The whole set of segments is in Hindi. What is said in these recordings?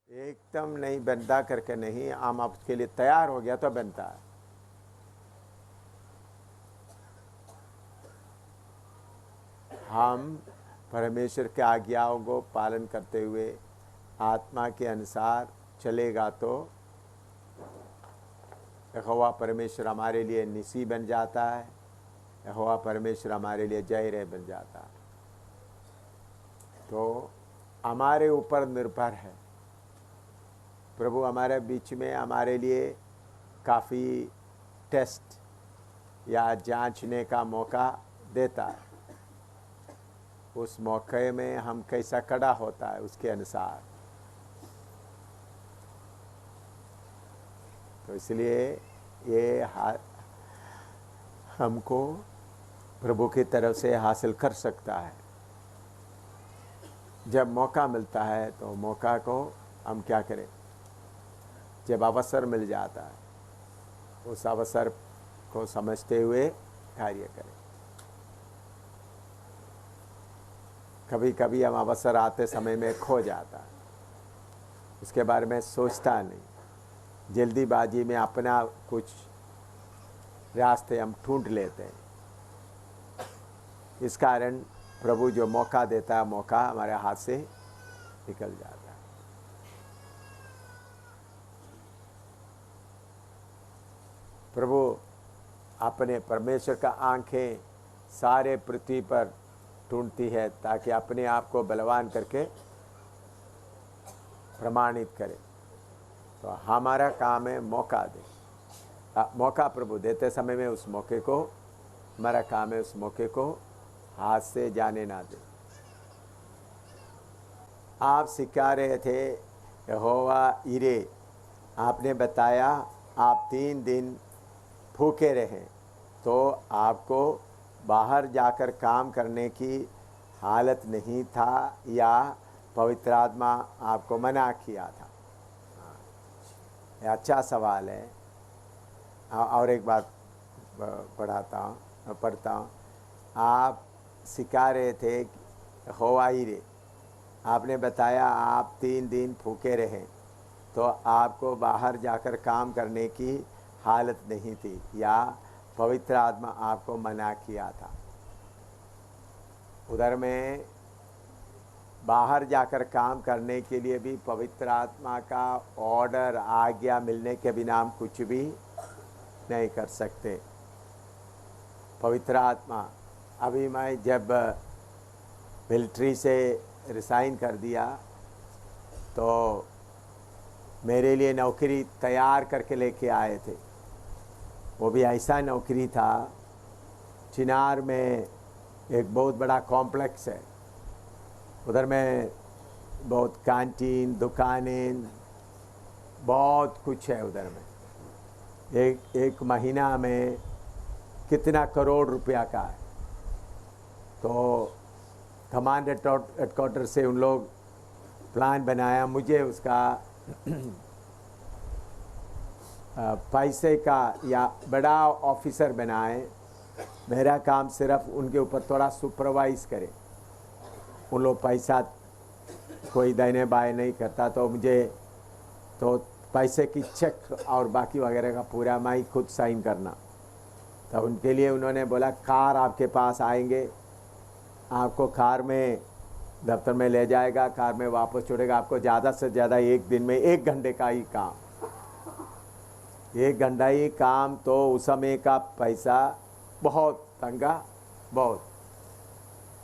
एकदम नहीं बनता करके नहीं, हम आपके लिए तैयार हो गया तो बनता है। हम परमेश्वर के आज्ञाओं को पालन करते हुए आत्मा के अनुसार चलेगा तो यहोवा परमेश्वर हमारे लिए निसी बन जाता है, यहोवा परमेश्वर हमारे लिए जयरे बन जाता है। तो हमारे ऊपर निर्भर है। प्रभु हमारे बीच में हमारे लिए काफ़ी टेस्ट या जांचने का मौका देता है। उस मौके में हम कैसा खड़ा होता है उसके अनुसार। तो इसलिए ये हमको प्रभु की तरफ से हासिल कर सकता है। जब मौका मिलता है तो मौका को हम क्या करें, जब अवसर मिल जाता है उस अवसर को समझते हुए कार्य करें। कभी कभी हम अवसर आते समय में खो जाता है, उसके बारे में सोचता नहीं, जल्दीबाजी में अपना कुछ रास्ते हम ढूंढ लेते हैं। इस कारण प्रभु जो मौका देता है, मौका हमारे हाथ से निकल जाता है। प्रभु अपने परमेश्वर का आंखें सारे पृथ्वी पर ढूंढती है ताकि अपने आप को बलवान करके प्रमाणित करे। तो हमारा काम है मौका दे। मौका प्रभु देते समय में उस मौके को, हमारा काम है उस मौके को हाथ से जाने ना दे। आप सिखा रहे थे यहोवा यिरे, आपने बताया आप 3 दिन भूखे रहे तो आपको बाहर जाकर काम करने की हालत नहीं था या पवित्र आत्मा आपको मना किया था? अच्छा सवाल है। और एक बात पढ़ता हूँ। आप सिखा रहे थे यहोवा यिरे, आपने बताया आप 3 दिन भूखे रहे तो आपको बाहर जाकर काम करने की हालत नहीं थी या पवित्र आत्मा आपको मना किया था। उधर में बाहर जाकर काम करने के लिए भी पवित्र आत्मा का ऑर्डर, आज्ञा मिलने के बिना हम कुछ भी नहीं कर सकते। पवित्र आत्मा, अभी मैं जब मिलिट्री से रिसाइन कर दिया तो मेरे लिए नौकरी तैयार करके लेके आए थे। वो भी ऐसा नौकरी था, चिनार में एक बहुत बड़ा कॉम्प्लेक्स है, उधर में बहुत कैंटीन, दुकानें, बहुत कुछ है उधर में। एक महीना में कितना करोड़ रुपया का है। तो कमांड हेडक्वार्टर से उन लोग प्लान बनाया, मुझे उसका पैसे का या बड़ा ऑफिसर बनाए। मेरा काम सिर्फ उनके ऊपर थोड़ा सुपरवाइज करे। उन लोग पैसा कोई दाहिने बाएं नहीं करता, तो मुझे तो पैसे की चेक और बाकी वगैरह का पूरा मैं ही खुद साइन करना। तो उनके लिए उन्होंने बोला कार आपके पास आएंगे, आपको कार में दफ्तर में ले जाएगा, कार में वापस छोड़ेगा। आपको ज़्यादा से ज़्यादा एक दिन में 1 घंटे का ही काम, 1 घंटा ही काम। तो उस समय का पैसा बहुत तंगा, बहुत।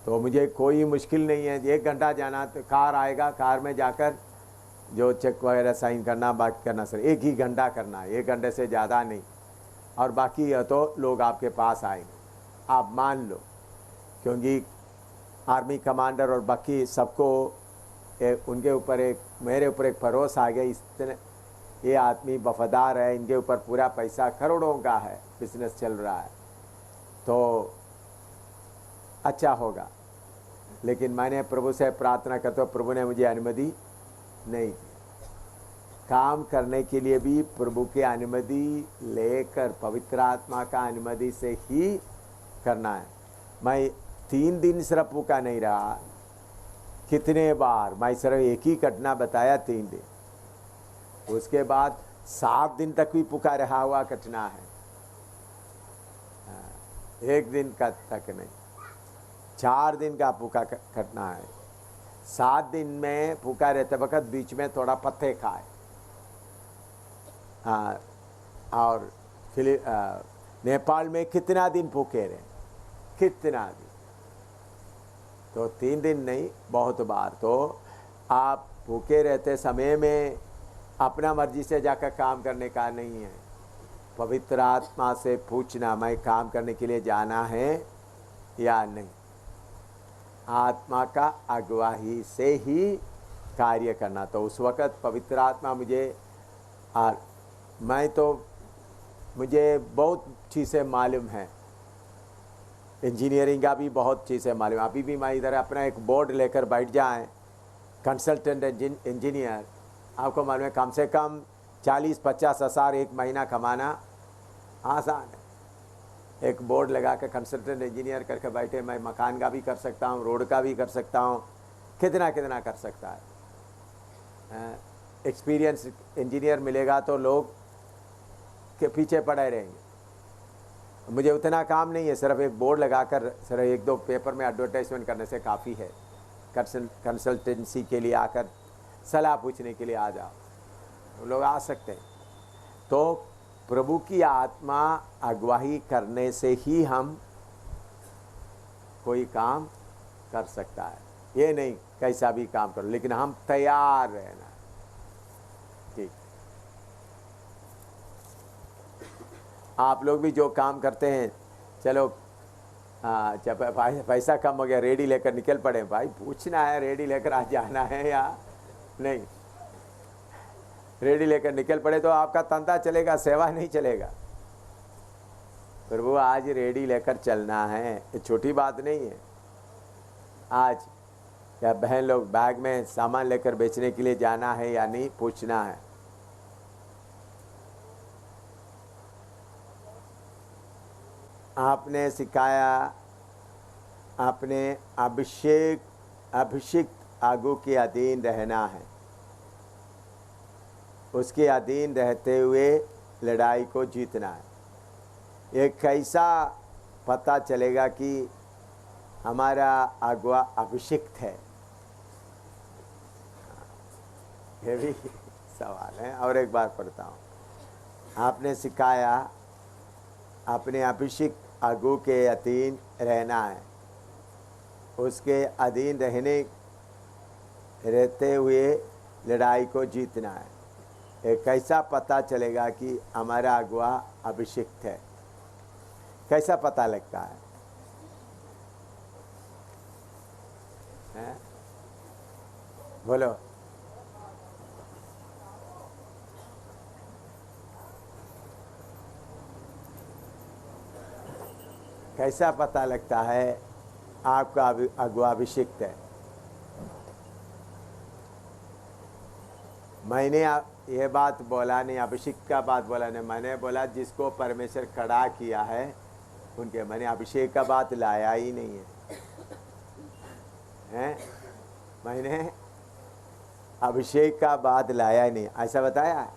तो मुझे कोई मुश्किल नहीं है, 1 घंटा जाना, तो कार आएगा, कार में जाकर जो चेक वगैरह साइन करना, बाकी करना सर 1 ही घंटा करना है, 1 घंटे से ज़्यादा नहीं। और बाकी है तो लोग आपके पास आएंगे, आप मान लो, क्योंकि आर्मी कमांडर और बाकी सबको उनके ऊपर मेरे ऊपर एक भरोसा आ गया, इतने ये आदमी वफादार है, इनके ऊपर पूरा पैसा करोड़ों का है, बिजनेस चल रहा है, तो अच्छा होगा। लेकिन मैंने प्रभु से प्रार्थना करते हुए प्रभु ने मुझे अनुमति नहीं दी। काम करने के लिए भी प्रभु की अनुमति लेकर, पवित्र आत्मा का अनुमति से ही करना है। मैं 3 दिन सिर्फ भूखा नहीं रहा, कितने बार मैं सिर्फ एक ही घटना बताया 3 दिन। उसके बाद 7 दिन तक भी भूखा रहा हुआ कटना है। एक दिन का तक नहीं, 4 दिन का भूखा कटना है। 7 दिन में भूखा रहते वक्त बीच में थोड़ा पत्ते खाए। और नेपाल में कितना दिन भूखे रहे, कितना दिन, तो 3 दिन नहीं, बहुत बार। तो आप भूखे रहते समय में अपना मर्जी से जाकर काम करने का नहीं है, पवित्र आत्मा से पूछना मैं काम करने के लिए जाना है या नहीं। आत्मा का अगुवाही से ही कार्य करना। तो उस वक़्त पवित्र आत्मा मुझे बहुत चीज़ें मालूम है, इंजीनियरिंग का भी बहुत चीज़ें मालूम। अभी भी मैं इधर अपना एक बोर्ड लेकर बैठ जाएं, कंसल्टेंट इंजीनियर, आपको मालूम है कम से कम 40-50 हज़ार एक महीना कमाना आसान है। एक बोर्ड लगा कर कंसल्टेंट इंजीनियर करके बैठे, मैं मकान का भी कर सकता हूँ, रोड का भी कर सकता हूँ, कितना कितना कर सकता है। एक्सपीरियंस इंजीनियर मिलेगा तो लोग के पीछे पड़े रहेंगे। मुझे उतना काम नहीं है, सिर्फ एक बोर्ड लगाकर सिर्फ 1-2 पेपर में एडवर्टाइजमेंट करने से काफ़ी है। कंसल्टेंसी के लिए आकर सलाह पूछने के लिए आ जाओ, लोग आ सकते हैं। तो प्रभु की आत्मा अगुवाही करने से ही हम कोई काम कर सकता है। ये नहीं कैसा भी काम करो, लेकिन हम तैयार रहना। ठीक, आप लोग भी जो काम करते हैं, चलो जब पैसा कम हो गया रेडी लेकर निकल पड़े, भाई पूछना है रेडी लेकर आज जाना है या नहीं। रेडी लेकर निकल पड़े तो आपका धंधा चलेगा, सेवा नहीं चलेगा। प्रभु आज रेडी लेकर चलना है, ये छोटी बात नहीं है। आज क्या बहन लोग बैग में सामान लेकर बेचने के लिए जाना है या नहीं, पूछना है। आपने सिखाया, आपने अभिषिक्त आगू के अधीन रहना है, उसके अधीन रहते हुए लड़ाई को जीतना है। ये कैसा पता चलेगा कि हमारा अगुआ अभिषिक्त है, ये भी सवाल है। और एक बार पढ़ता हूँ। आपने सिखाया, अपने अभिषिक्त आगू के अधीन रहना है, उसके अधीन रहते हुए लड़ाई को जीतना है। एक कैसा पता चलेगा कि हमारा अगुआ अभिषिक्त है, कैसा पता लगता है? बोलो। कैसा पता लगता है आपका अगुआ अभिषिक्त है? मैंने ये बात बोला नहीं, अभिषेक का बात बोला नहीं, मैंने बोला जिसको परमेश्वर खड़ा किया है उनके, मैंने अभिषेक का बात लाया ही नहीं है, मैंने अभिषेक का बात लाया ही नहीं, ऐसा बताया।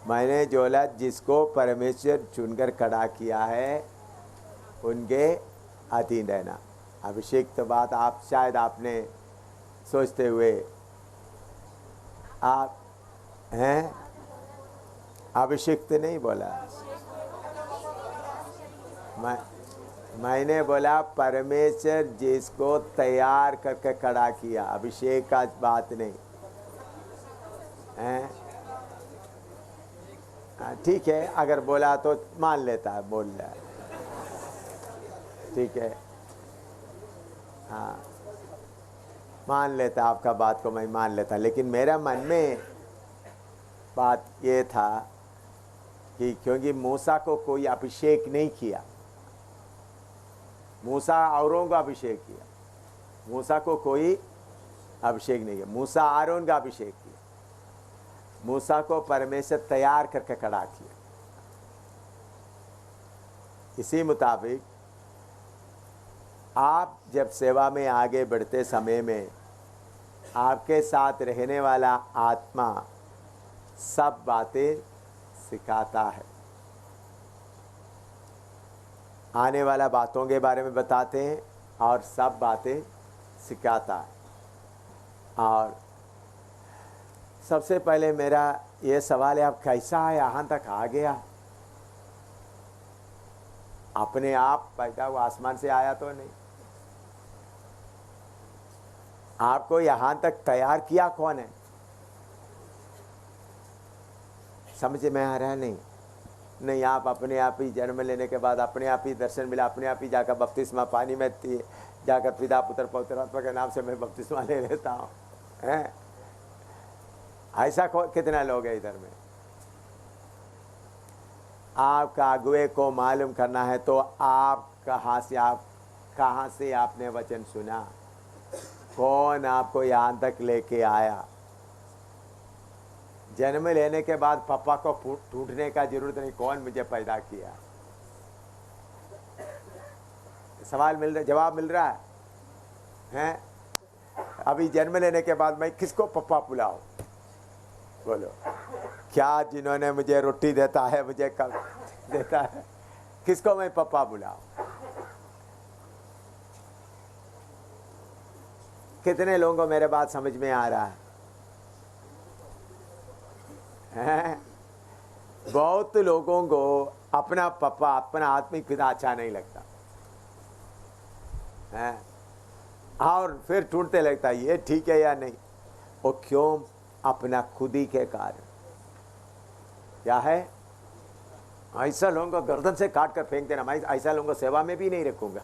मैंने बोला जिसको परमेश्वर चुनकर खड़ा किया है उनके अधीन रहना। अभिषेक तो बात आप शायद आपने सोचते हुए आप हैं, अभिषिक्त नहीं बोला। मैंने बोला परमेश्वर जिसको तैयार करके खड़ा किया, अभिषेक का बात नहीं है। ठीक है, अगर बोला तो मान लेता है, बोल रहा है, ठीक है, हाँ मान लेता आपका बात को, मैं मान लेता। लेकिन मेरा मन में बात ये था कि क्योंकि मूसा को कोई अभिषेक नहीं किया, मूसा औरों का अभिषेक किया, मूसा को कोई अभिषेक नहीं किया, मूसा आरोन का अभिषेक किया, मूसा को परमेश्वर तैयार करके खड़ा किया। इसी मुताबिक आप जब सेवा में आगे बढ़ते समय में आपके साथ रहने वाला आत्मा सब बातें सिखाता है। आने वाला बातों के बारे में बताते हैं और सब बातें सिखाता है। और सबसे पहले मेरा ये सवाल है, आप कैसा यहाँ तक आ गया? अपने आप पैदा हुआ, आसमान से आया तो नहीं। आपको यहाँ तक तैयार किया कौन है? समझ में आ रहा है? नहीं, आप अपने आप ही जन्म लेने के बाद अपने आप ही दर्शन मिला, अपने आप ही जाकर बपतिस्मा पानी में जाकर पिता पुत्र पवित्र आत्मा के नाम से मैं बपतिस्मा ले लेता हूँ, हैं? ऐसा कितना लोग हैं इधर में? आपका अगुए को मालूम करना है तो आप कहाँ से आपने वचन सुना? कौन आपको यहाँ तक लेके आया? जन्म लेने के बाद पापा को टूटने का जरूरत नहीं, कौन मुझे पैदा किया? सवाल मिल रहा, जवाब मिल रहा है, हैं? अभी जन्म लेने के बाद मैं किसको पप्पा बुलाऊं? बोलो, क्या जिन्होंने मुझे रोटी देता है, मुझे कब देता है, किसको मैं पप्पा बुलाऊं? कितने लोगों को मेरे बात समझ में आ रहा है? बहुत लोगों को अपना पापा, अपना आत्मिक पिता अच्छा नहीं लगता है, और फिर टूटते लगता है ये ठीक है या नहीं। वो क्यों? अपना खुद ही के कारण। क्या है? ऐसा लोगों को गर्दन से काट कर फेंक देना, मैं ऐसा लोगों को सेवा में भी नहीं रखूंगा।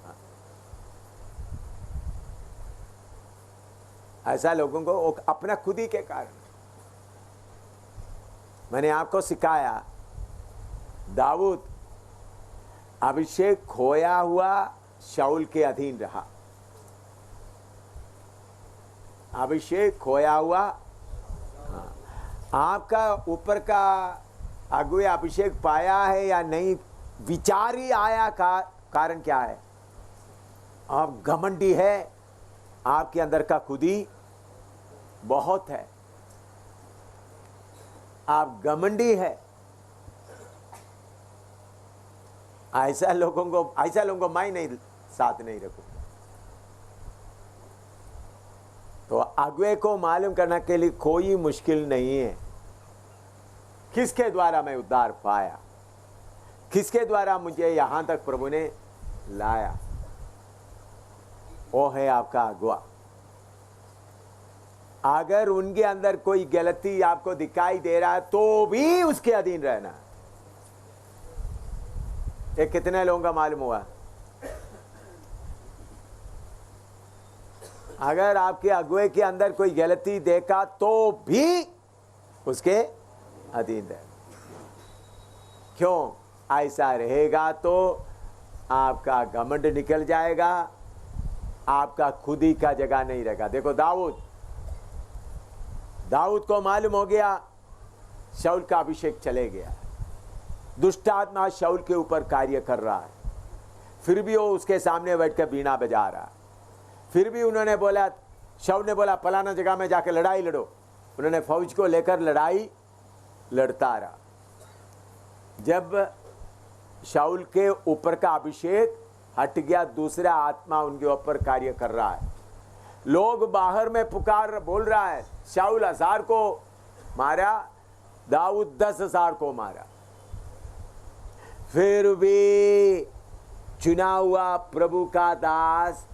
ऐसा लोगों को अपना खुद ही के कारण। मैंने आपको सिखाया, दाऊद अभिषेक खोया हुआ शाऊल के अधीन रहा। अभिषेक खोया हुआ, आपका ऊपर का अगुए अभिषेक पाया है या नहीं, विचार ही आया का कारण क्या है? आप घमंडी है, आपके अंदर का खुदी बहुत है, आप घमंडी है। ऐसा लोगों को मैं नहीं साथ नहीं रखूंगा। तो अगुए को मालूम करने के लिए कोई मुश्किल नहीं है। किसके द्वारा मैं उद्धार पाया, किसके द्वारा मुझे यहां तक प्रभु ने लाया, वो है आपका अगुआ। अगर उनके अंदर कोई गलती आपको दिखाई दे रहा है तो भी उसके अधीन रहना। ये कितने लोगों का मालूम हुआ? अगर आपके अगुए के अंदर कोई गलती देखा तो भी उसके अधीन रहना। क्यों? ऐसा रहेगा तो आपका घमंड निकल जाएगा, आपका खुद ही का जगह नहीं रहेगा। देखो दाऊद को मालूम हो गया शाऊल का अभिषेक चले गया, दुष्ट आत्मा शाऊल के ऊपर कार्य कर रहा है, फिर भी वो उसके सामने बैठकर बीना बजा रहा है। फिर भी उन्होंने बोला, शाऊल ने बोला फलाना जगह में जाकर लड़ाई लड़ो। उन्होंने फौज को लेकर लड़ाई लड़ता रहा। जब शाऊल के ऊपर का अभिषेक हट गया, दूसरा आत्मा उनके ऊपर कार्य कर रहा है। लोग बाहर में पुकार बोल रहा है, शाऊल 1000 को मारा, दाऊद 10,000 को मारा। फिर भी चुना हुआ प्रभु का दास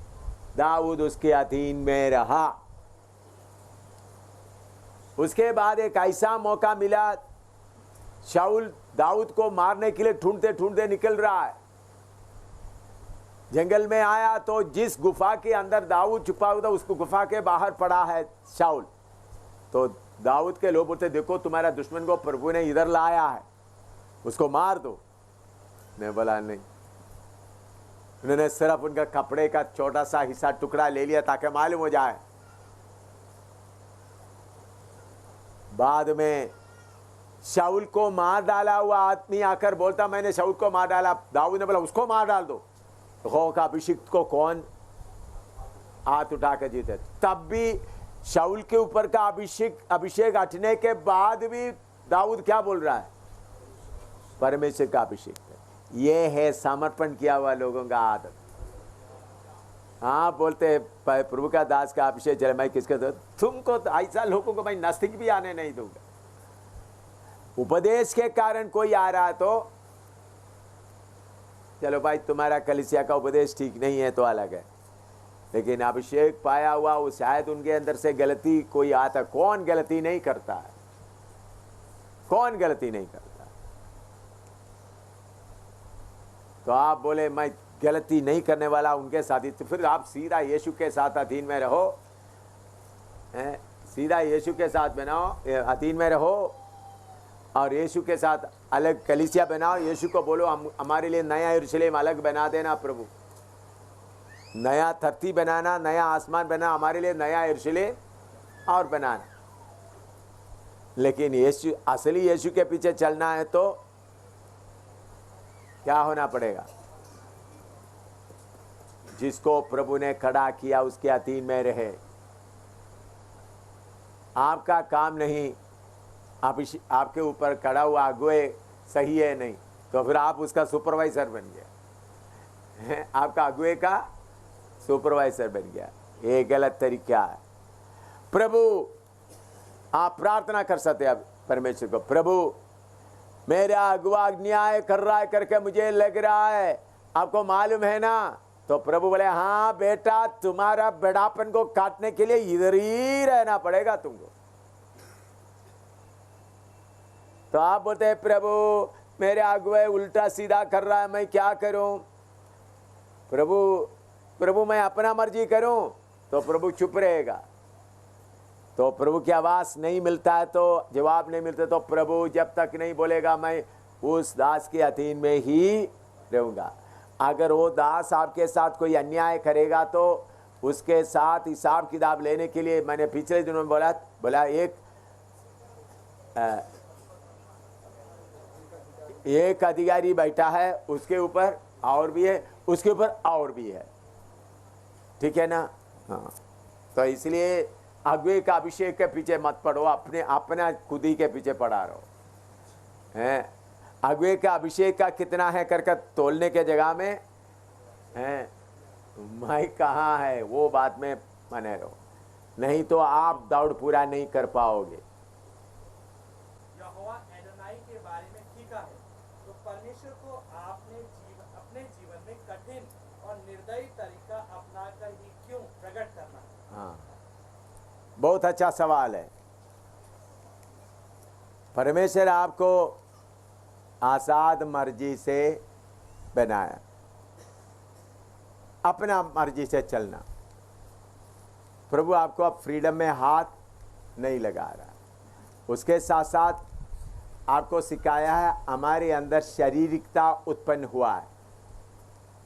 दाऊद उसके अधीन में रहा। उसके बाद एक ऐसा मौका मिला, शाऊल दाऊद को मारने के लिए ढूंढते ढूंढते निकल रहा है, जंगल में आया तो जिस गुफा के अंदर दाऊद छुपा हुआ था उस गुफा के बाहर पड़ा है शाऊल। तो दाऊद के लोग बोलते, देखो तुम्हारा दुश्मन को प्रभु ने इधर लाया है, उसको मार दो। ने बोला नहीं। उन्होंने सिर्फ उनका कपड़े का छोटा सा हिस्सा टुकड़ा ले लिया ताकि मालूम हो जाए। बाद में शाऊल को मार डाला हुआ आदमी आकर बोलता, मैंने शाऊल को मार डाला। दाऊद ने बोला उसको मार डाल दो। तो का अभिषिक्त को कौन हाथ उठा कर जीते? तब भी शाऊल के ऊपर का अभिषेक हटने के बाद भी दाऊद क्या बोल रहा है? परमेश्वर का अभिषेक कर। ये है समर्पण किया हुआ लोगों का आदत। हाँ बोलते हैं प्रभु का दास का अभिषेक चले, मैं किसके दो? तुमको तो ऐसा लोगों को मैं नास्तिक भी आने नहीं दूंगा। उपदेश के कारण कोई आ रहा तो चलो भाई, तुम्हारा कलीसिया का उपदेश ठीक नहीं है तो अलग है, लेकिन अभिषेक पाया हुआ वो शायद उनके अंदर से गलती कोई आता। कौन गलती नहीं करता है? कौन गलती नहीं करता? तो आप बोले मैं गलती नहीं करने वाला उनके साथ ही, तो फिर आप सीधा यीशु के साथ अधीन में रहो, सीधा यीशु के साथ बनाओ, अधीन में रहो और यीशु के साथ अलग कलीसिया बनाओ। यीशु को बोलो हम हमारे लिए नया यरूशलेम अलग बना देना प्रभु, नया धरती बनाना, नया आसमान बना, हमारे लिए नया यरूशलेम और बनाना। लेकिन यीशु, असली यीशु के पीछे चलना है तो क्या होना पड़ेगा? जिसको प्रभु ने खड़ा किया उसके अधीन में रहे। आपका काम नहीं, आपके ऊपर खड़ा हुआ अगुए सही है नहीं, तो फिर आप उसका सुपरवाइजर बन गया, आपका अगुए का सुपरवाइजर बन गया। ये गलत तरीका है। प्रभु आप प्रार्थना कर सकते हैं परमेश्वर को, प्रभु मेरा अगुआ अन्याय कर रहा है करके मुझे लग रहा है, आपको मालूम है ना? तो प्रभु बोले हाँ बेटा, तुम्हारा बड़ापन को काटने के लिए इधर ही रहना पड़ेगा तुमको। तो आप बोलते हैं प्रभु मेरे अगुए उल्टा सीधा कर रहा है, मैं क्या करूं? प्रभु मैं अपना मर्जी करूं? तो प्रभु चुप रहेगा। तो प्रभु की आवाज नहीं मिलता है, तो जवाब नहीं मिलता, तो प्रभु जब तक नहीं बोलेगा मैं उस दास के अधीन में ही रहूंगा। अगर वो दास आपके साथ कोई अन्याय करेगा तो उसके साथ हिसाब किताब लेने के लिए मैंने पिछले दिनों में बोला एक अधिकारी बैठा है, उसके ऊपर और भी है, उसके ऊपर और भी है, ठीक है ना? हाँ, तो इसलिए अगुए का अभिषेक के पीछे मत पड़ो, अपना खुद ही के पीछे पड़ा रहो। हैं अगुए का अभिषेक का कितना है करके तोलने के जगह में हैं मैं कहाँ है वो बात में बने रहो, नहीं तो आप दौड़ पूरा नहीं कर पाओगे। यहोवा एडोनाई के बारे में लिखा है, तो परमेश्वर को आपने अपने जीवन में कठिन और निर्दयी तरीका अपनाकर ही क्यों प्रकट करना? हाँ, बहुत अच्छा सवाल है। परमेश्वर आपको आजाद मर्जी से बनाया, अपना मर्जी से चलना। प्रभु आपको अब फ्रीडम में हाथ नहीं लगा रहा। उसके साथ साथ आपको सिखाया है, हमारे अंदर शारीरिकता उत्पन्न हुआ है,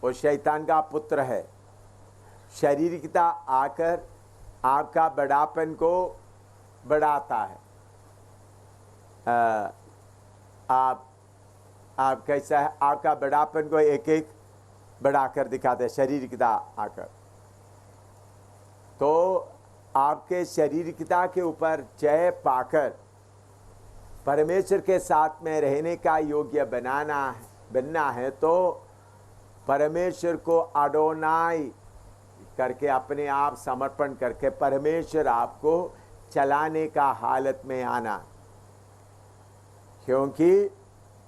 वो शैतान का पुत्र है। शारीरिकता आकर आपका बड़ापन को बढ़ाता है। आप कैसा है, आपका बड़ापन को एक एक बढ़ाकर दिखाते हैं शारीरिकता आकर। तो आपके शारीरिकता के ऊपर जय पाकर परमेश्वर के साथ में रहने का योग्य बनना है तो परमेश्वर को अडोनाई करके अपने आप समर्पण करके परमेश्वर आपको चलाने का हालत में आना। क्योंकि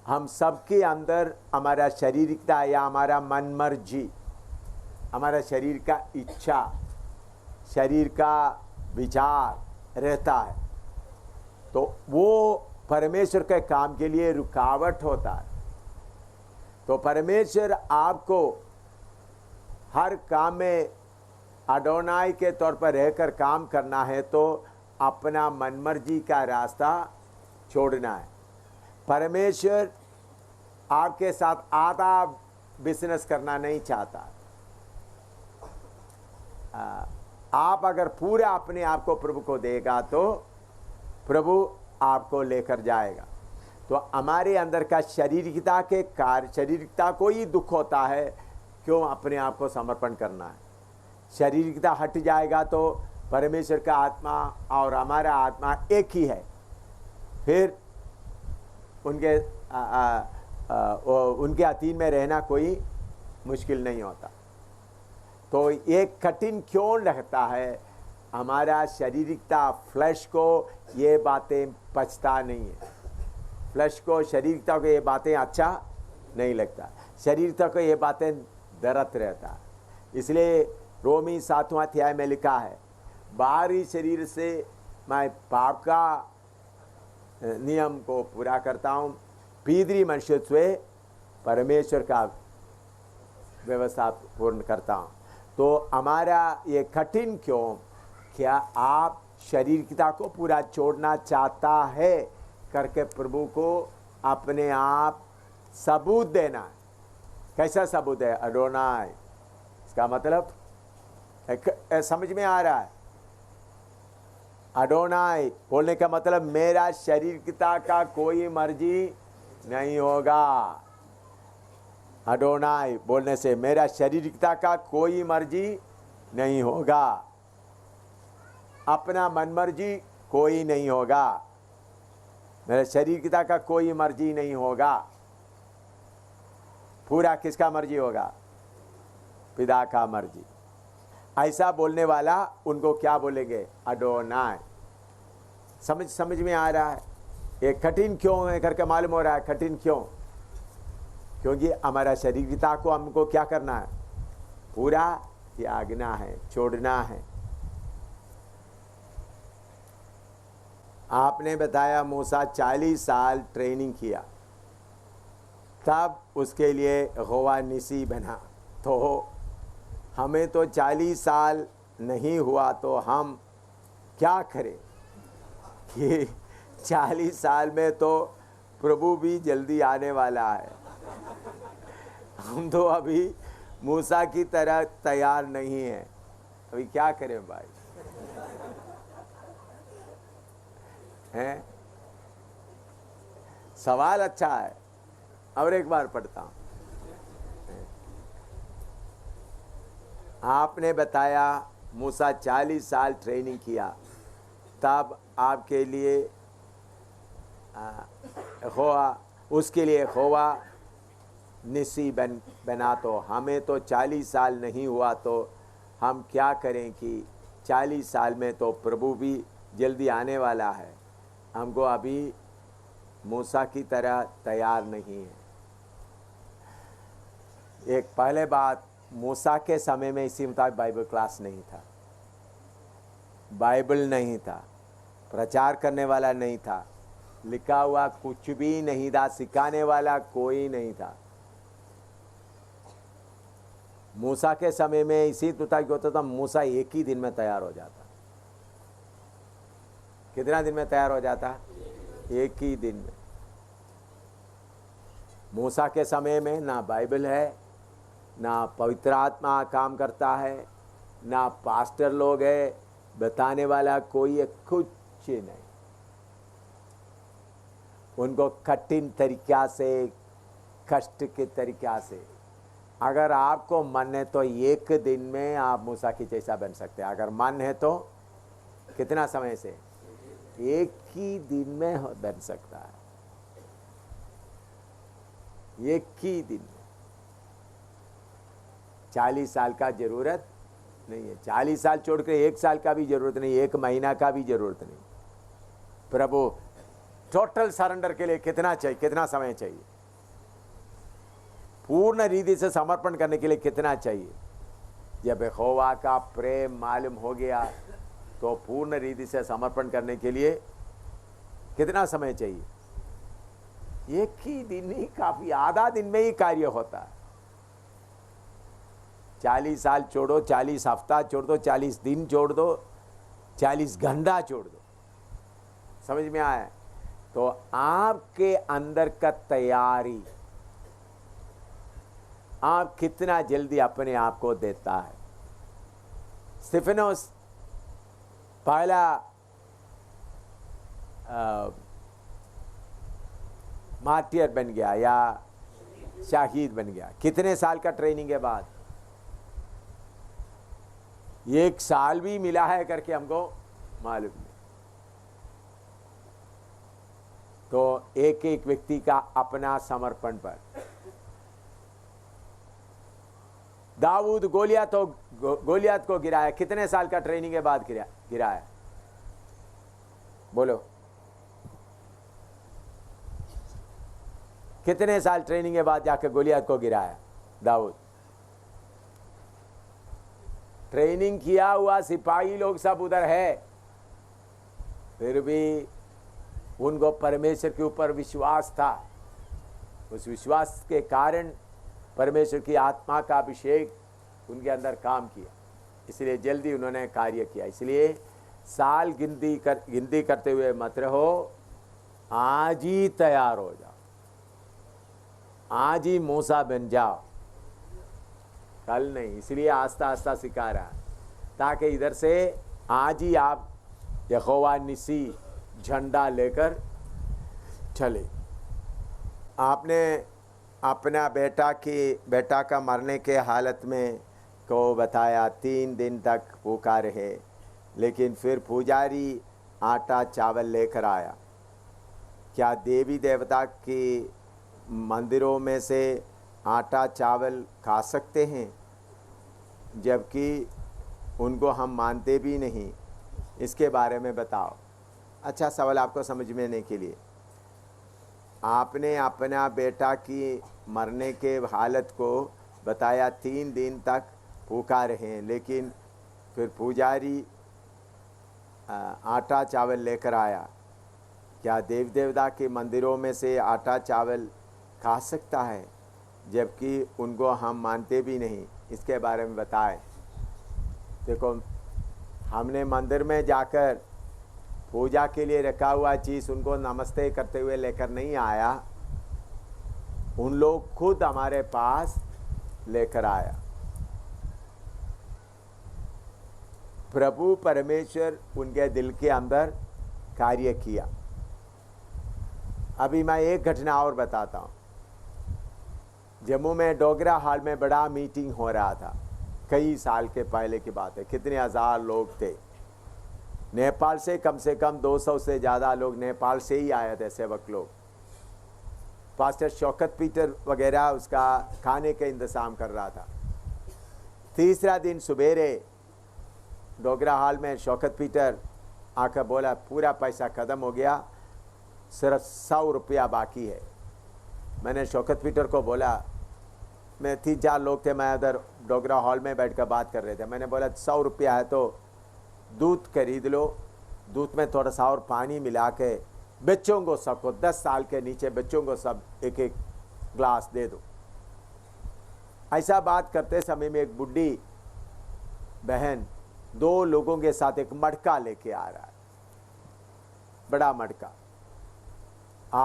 हम सबके अंदर हमारा शारीरिकता या हमारा मन मर्जी, हमारा शरीर का इच्छा, शरीर का विचार रहता है, तो वो परमेश्वर के काम के लिए रुकावट होता है। तो परमेश्वर आपको हर काम में अडोनाई के तौर पर रहकर काम करना है तो अपना मनमर्जी का रास्ता छोड़ना है। परमेश्वर आपके साथ आधा बिजनेस करना नहीं चाहता। आप अगर पूरा अपने आप को प्रभु को देगा तो प्रभु आपको लेकर जाएगा। तो हमारे अंदर का शारीरिकता को ही दुख होता है, क्यों अपने आप को समर्पण करना है। शारीरिकता हट जाएगा तो परमेश्वर का आत्मा और हमारा आत्मा एक ही है, फिर उनके उनके अधीन में रहना कोई मुश्किल नहीं होता। तो ये कठिन क्यों लगता है? हमारा शारीरिकता, फ्लैश को ये बातें पचता नहीं है। फ्लैश को, शारीरिकता को ये बातें अच्छा नहीं लगता, शारीरिकता को ये बातें दर्द रहता। इसलिए रोमी 7वां अध्याय में लिखा है, बाहरी शरीर से मैं पाप का नियम को पूरा करता हूँ, भीतरी मनुष्य से परमेश्वर का व्यवस्था पूर्ण करता हूँ। तो हमारा ये कठिन क्यों? क्या आप शारीरिकता को पूरा छोड़ना चाहता है करके प्रभु को अपने आप सबूत देना है। कैसा सबूत है? अडोनाय। इसका मतलब समझ में आ रहा है? अडोनाय बोलने का मतलब मेरा शारीरिकता का कोई मर्जी नहीं होगा। अडोनाय बोलने से मेरा शारीरिकता का कोई मर्जी नहीं होगा, अपना मनमर्जी कोई नहीं होगा, मेरे शारीरिकता का कोई मर्जी नहीं होगा। पूरा किसका मर्जी होगा? पिता का मर्जी। ऐसा बोलने वाला उनको क्या बोलेंगे? अडोनाय। समझ में आ रहा है? ये कठिन क्यों है करके मालूम हो रहा है? कठिन क्यों? क्योंकि हमारा शारीरिकता को हमको क्या करना है? पूरा त्यागना है, छोड़ना है। आपने बताया मूसा 40 साल ट्रेनिंग किया, तब उसके लिए यहोवा निसी बना। तो हमें तो 40 साल नहीं हुआ तो हम क्या करें कि 40 साल में तो प्रभु भी जल्दी आने वाला है। हम तो अभी मूसा की तरह तैयार नहीं हैं। अभी क्या करें भाई? हैं? सवाल अच्छा है। और एक बार पढ़ता हूं। आपने बताया मूसा 40 साल ट्रेनिंग किया, तब आपके लिए होआ, उसके लिए होआ निसी बना। तो हमें तो 40 साल नहीं हुआ तो हम क्या करें कि 40 साल में तो प्रभु भी जल्दी आने वाला है। हमको अभी मूसा की तरह तैयार नहीं है। एक पहले बात, मूसा के समय में इसी मुताबिक बाइबल क्लास नहीं था, बाइबल नहीं था, प्रचार करने वाला नहीं था, लिखा हुआ कुछ भी नहीं था, सिखाने वाला कोई नहीं था। मूसा के समय में इसी मुताबिक होता था। मूसा एक ही दिन में तैयार हो जाता। कितना दिन में तैयार हो जाता? एक ही दिन में। मूसा के समय में ना बाइबल है, ना पवित्र आत्मा काम करता है, ना पास्टर लोग है, बताने वाला कोई है, कुछ नहीं। उनको कठिन तरीक़ा से, कष्ट के तरीक़ा से, अगर आपको मन है तो एक दिन में आप मूसा की जैसा बन सकते हैं। अगर मन है तो कितना समय से? एक ही दिन में बन सकता है, एक ही दिन में। 40 साल का जरूरत नहीं है। 40 साल छोड़ कर 1 साल का भी जरूरत नहीं, 1 महीना का भी जरूरत नहीं। प्रभु टोटल सरेंडर के लिए कितना चाहिए? कितना समय चाहिए? पूर्ण रीति से समर्पण करने के लिए कितना चाहिए? जब यहोवा का प्रेम मालूम हो गया तो पूर्ण रीति से समर्पण करने के लिए कितना समय चाहिए? एक ही दिन ही काफी, आधा दिन में ही कार्य होता है। 40 साल छोड़ो, 40 हफ्ता छोड़ दो, 40 दिन छोड़ दो, 40 घंटा छोड़ दो। समझ में आया? तो आपके अंदर का तैयारी, आप कितना जल्दी अपने आप को देता है। स्तिफनोस पहला मार्टियर बन गया या शहीद बन गया। कितने साल का ट्रेनिंग के बाद? 1 साल भी मिला है करके हमको मालूम नहीं। तो एक एक व्यक्ति का अपना समर्पण पर। दाऊद गोलियत को गिराया, कितने साल का ट्रेनिंग के बाद गिराया? बोलो, कितने साल ट्रेनिंग के बाद जाकर गोलियत को गिराया दाऊद? ट्रेनिंग किया हुआ सिपाही लोग सब उधर है, फिर भी उनको परमेश्वर के ऊपर विश्वास था। उस विश्वास के कारण परमेश्वर की आत्मा का अभिषेक उनके अंदर काम किया, इसलिए जल्दी उन्होंने कार्य किया। इसलिए साल गिनती करते हुए मत रहो, आज ही तैयार हो जाओ, आज ही मूसा बन जाओ, कल नहीं। इसलिए आस्ता आस्ता सिखा रहा है, ताकि इधर से आज ही आप यहोवा निसी झंडा लेकर चले। आपने अपना बेटा का मरने के हालत में को बताया, 3 दिन तक भूखा रहे, लेकिन फिर पुजारी आटा चावल लेकर आया। क्या देवी देवता के मंदिरों में से आटा चावल खा सकते हैं, जबकि उनको हम मानते भी नहीं? इसके बारे में बताओ। अच्छा सवाल आपको समझने के लिए, आपने अपना बेटा की मरने के हालत को बताया, 3 दिन तक भूखा रहे, लेकिन फिर पुजारी आटा चावल लेकर आया। क्या देव देवता के मंदिरों में से आटा चावल खा सकता है, जबकि उनको हम मानते भी नहीं? इसके बारे में बताएं। देखो, हमने मंदिर में जाकर पूजा के लिए रखा हुआ चीज़ उनको नमस्ते करते हुए लेकर नहीं आया, उन लोग खुद हमारे पास लेकर आया। प्रभु परमेश्वर उनके दिल के अंदर कार्य किया। अभी मैं एक घटना और बताता हूँ। जम्मू में डोगरा हॉल में बड़ा मीटिंग हो रहा था, कई साल के पहले की बात है। कितने हज़ार लोग थे। नेपाल से कम 200 से ज़्यादा लोग नेपाल से ही आए थे, सेवक लोग। पास्टर शौकत पीटर वगैरह उसका खाने का इंतज़ाम कर रहा था। तीसरा दिन सुबेरे डोगरा हॉल में शौकत पीटर आकर बोला, पूरा पैसा ख़त्म हो गया, सिर्फ 100 रुपया बाकी है। मैंने शौकत पीटर को बोला, मैं 3-4 लोग थे, मैं उधर डोगरा हॉल में बैठकर बात कर रहे थे। मैंने बोला 100 रुपया है तो दूध खरीद लो, दूध में थोड़ा सा और पानी मिला के बच्चों को सबको, 10 साल के नीचे बच्चों को सब एक ग्लास दे दो। ऐसा बात करते समय में एक बुढ़ी बहन 2 लोगों के साथ एक मटका लेके आ रहा है, बड़ा मटका।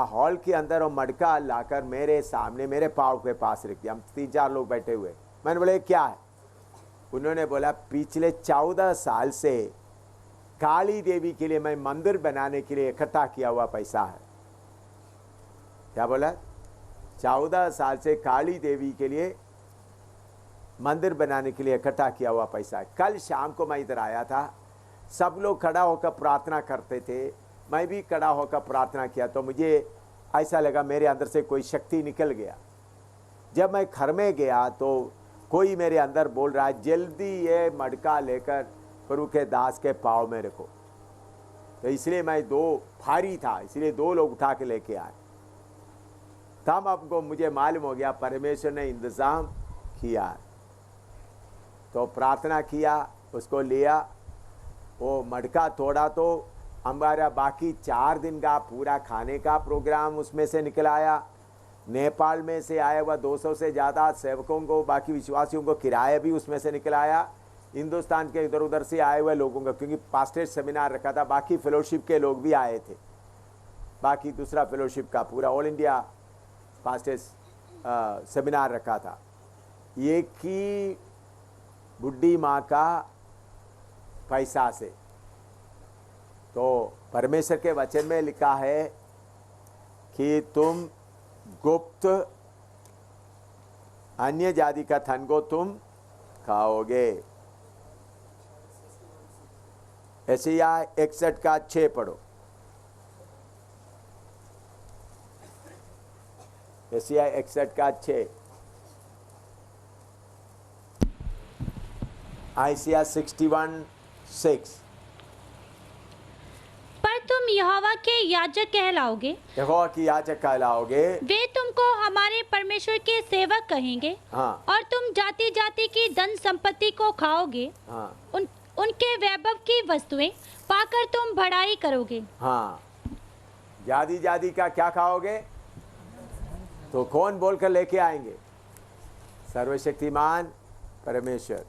हॉल के अंदर वो मटका लाकर मेरे सामने मेरे पाँव के पास रख दिया। हम 3-4 लोग बैठे हुए। मैंने बोला क्या है? उन्होंने बोला, पिछले 14 साल से काली देवी के लिए मैं मंदिर बनाने के लिए इकट्ठा किया हुआ पैसा है। क्या बोला? 14 साल से काली देवी के लिए मंदिर बनाने के लिए इकट्ठा किया हुआ पैसा है। कल शाम को मैं इधर आया था, सब लोग खड़ा होकर प्रार्थना करते थे, मैं भी खड़ा होकर प्रार्थना किया, तो मुझे ऐसा लगा मेरे अंदर से कोई शक्ति निकल गया। जब मैं घर में गया तो कोई मेरे अंदर बोल रहा है, जल्दी ये मटका लेकर प्रभु के दास के पाँव में रखो। तो इसलिए मैं 2 भारी था, इसलिए 2 लोग उठा के लेके आए। तब आपको मुझे मालूम हो गया परमेश्वर ने इंतज़ाम किया। तो प्रार्थना किया, उसको लिया, वो मटका तोड़ा, तो हमारा बाकी 4 दिन का पूरा खाने का प्रोग्राम उसमें से निकल आया। नेपाल में से आया हुआ 200 से ज़्यादा सेवकों को, बाकी विश्वासियों को किराया भी उसमें से निकल आया। हिंदुस्तान के इधर उधर से आए हुए लोगों का, क्योंकि पास्टर्स सेमिनार रखा था, बाकी फेलोशिप के लोग भी आए थे। बाकी दूसरा फेलोशिप का पूरा ऑल इंडिया पास्टर्स सेमिनार रखा था। एक ही बुढ़ी माँ का पैसा से। तो परमेश्वर के वचन में लिखा है कि तुम गुप्त अन्य जाति का धन को तुम खाओगे। यशायाह 61 का 6 पढ़ो। एशिया 61 का 6, आइसिया 61:6। पर तुम यहोवा के याजक कहलाओगे, यहोवा की याजक कहलाओगे। वे तुमको हमारे परमेश्वर के सेवक कहेंगे। हाँ और तुम जाति जाति की धन संपत्ति को खाओगे। हाँ उनके वैभव की वस्तुएं पाकर तुम बढ़ाई करोगे। हाँ, जाति जाति का क्या खाओगे? तो कौन बोलकर लेके आएंगे? सर्वशक्तिमान परमेश्वर।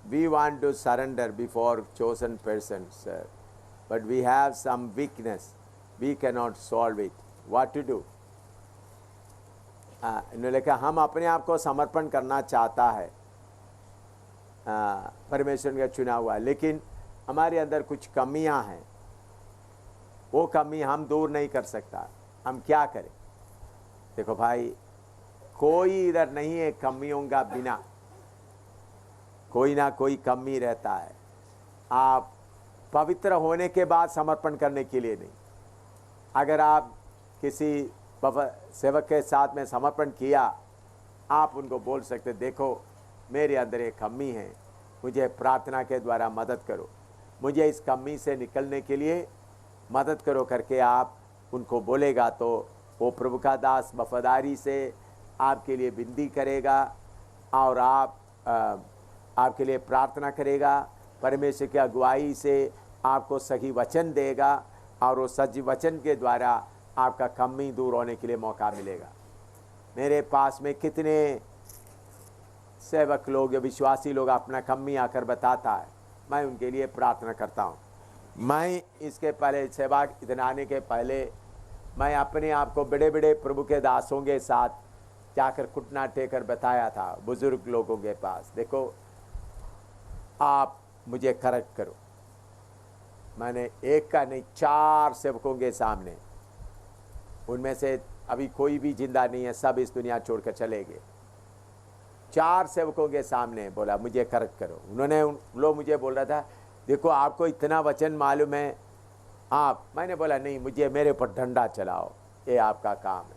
We want to surrender before chosen persons, sir, but we have some weakness. We cannot solve it. What to do? इन्होंने कहा हम अपने आप को समर्पण करना चाहता है परमेश्वर का चुना हुआ, लेकिन हमारे अंदर कुछ कमियां हैं। वो कमी हम दूर नहीं कर सकता। हम क्या करें? देखो भाई, कोई इधर नहीं है कमियों का बिना, कोई ना कोई कमी रहता है। आप पवित्र होने के बाद समर्पण करने के लिए नहीं। अगर आप किसी सेवक के साथ में समर्पण किया, आप उनको बोल सकते देखो मेरे अंदर एक कमी है, मुझे प्रार्थना के द्वारा मदद करो, मुझे इस कमी से निकलने के लिए मदद करो करके आप उनको बोलेगा तो वो प्रभु का दास वफादारी से आपके लिए विनती करेगा और आपके लिए प्रार्थना करेगा। परमेश्वर की अगुवाई से आपको सही वचन देगा और वो सच वचन के द्वारा आपका कमी दूर होने के लिए मौका मिलेगा। मेरे पास में कितने सेवक लोग या विश्वासी लोग अपना कमी आकर बताता है, मैं उनके लिए प्रार्थना करता हूँ। मैं इसके पहले सेवा इतना आने के पहले मैं अपने आप को बड़े बड़े प्रभु के दासों के साथ जाकर घुटना टेकर बताया था, बुजुर्ग लोगों के पास, देखो आप मुझे करेक्ट करो। मैंने एक का नहीं 4 सेवकों के सामने, उनमें से अभी कोई भी जिंदा नहीं है, सब इस दुनिया छोड़कर चले गए। 4 सेवकों के सामने बोला मुझे करेक्ट करो। उन्होंने लोग मुझे बोल रहा था देखो आपको इतना वचन मालूम है आप, मैंने बोला नहीं, मुझे मेरे ऊपर डंडा चलाओ, ये आपका काम है।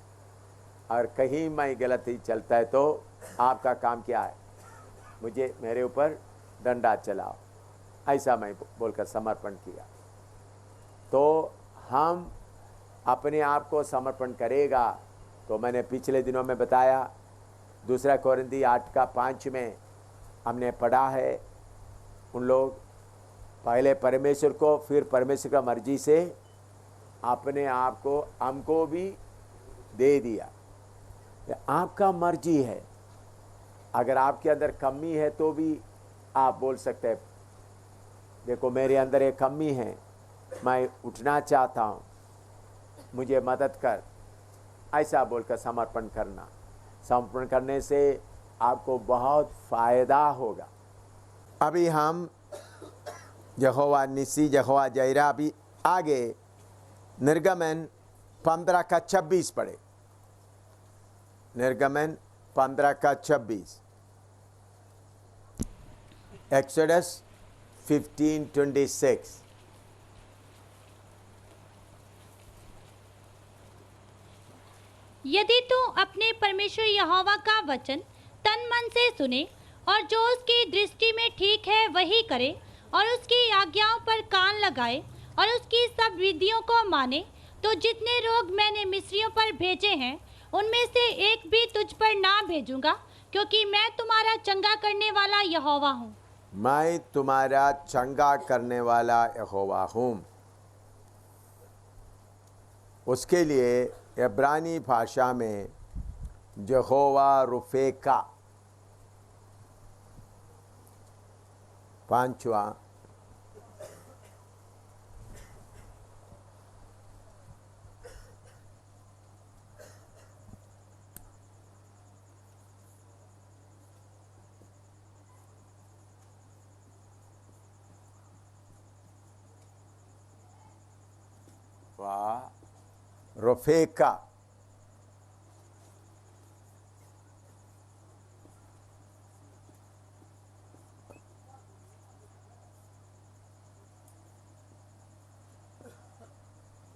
और कहीं मैं गलत ही चलता है तो आपका काम क्या है? मुझे मेरे ऊपर डंडा चलाओ, ऐसा मैं बोलकर समर्पण किया। तो हम अपने आप को समर्पण करेगा तो मैंने पिछले दिनों में बताया 2 कोरिन्थी 8:5 में हमने पढ़ा है, उन लोग पहले परमेश्वर को फिर परमेश्वर का मर्जी से अपने आप को हमको भी दे दिया। आपका मर्जी है, अगर आपके अंदर कमी है तो भी आप बोल सकते हैं देखो मेरे अंदर एक कमी है, मैं उठना चाहता हूँ, मुझे मदद कर, ऐसा बोलकर समर्पण करना। समर्पण करने से आपको बहुत फ़ायदा होगा। अभी हम यहोवा निसी यहोवा जैरा भी आगे निर्गमन 15:26 पढ़े। निर्गमन 15:26, एक्सोडस 15:26। यदि तू अपने परमेश्वर यहोवा का वचन तन मन से सुने और जो उसकी दृष्टि में ठीक है वही करे और उसकी आज्ञाओं पर कान लगाए और उसकी सब विधियों को माने, तो जितने रोग मैंने मिस्रियों पर भेजे हैं उनमें से एक भी तुझ पर ना भेजूंगा, क्योंकि मैं तुम्हारा चंगा करने वाला यहोवा हूँ। मैं तुम्हारा चंगा करने वाला यहोवा हूँ। उसके लिए इब्रानी भाषा में यहोवा रुफेका 5वां रुफेका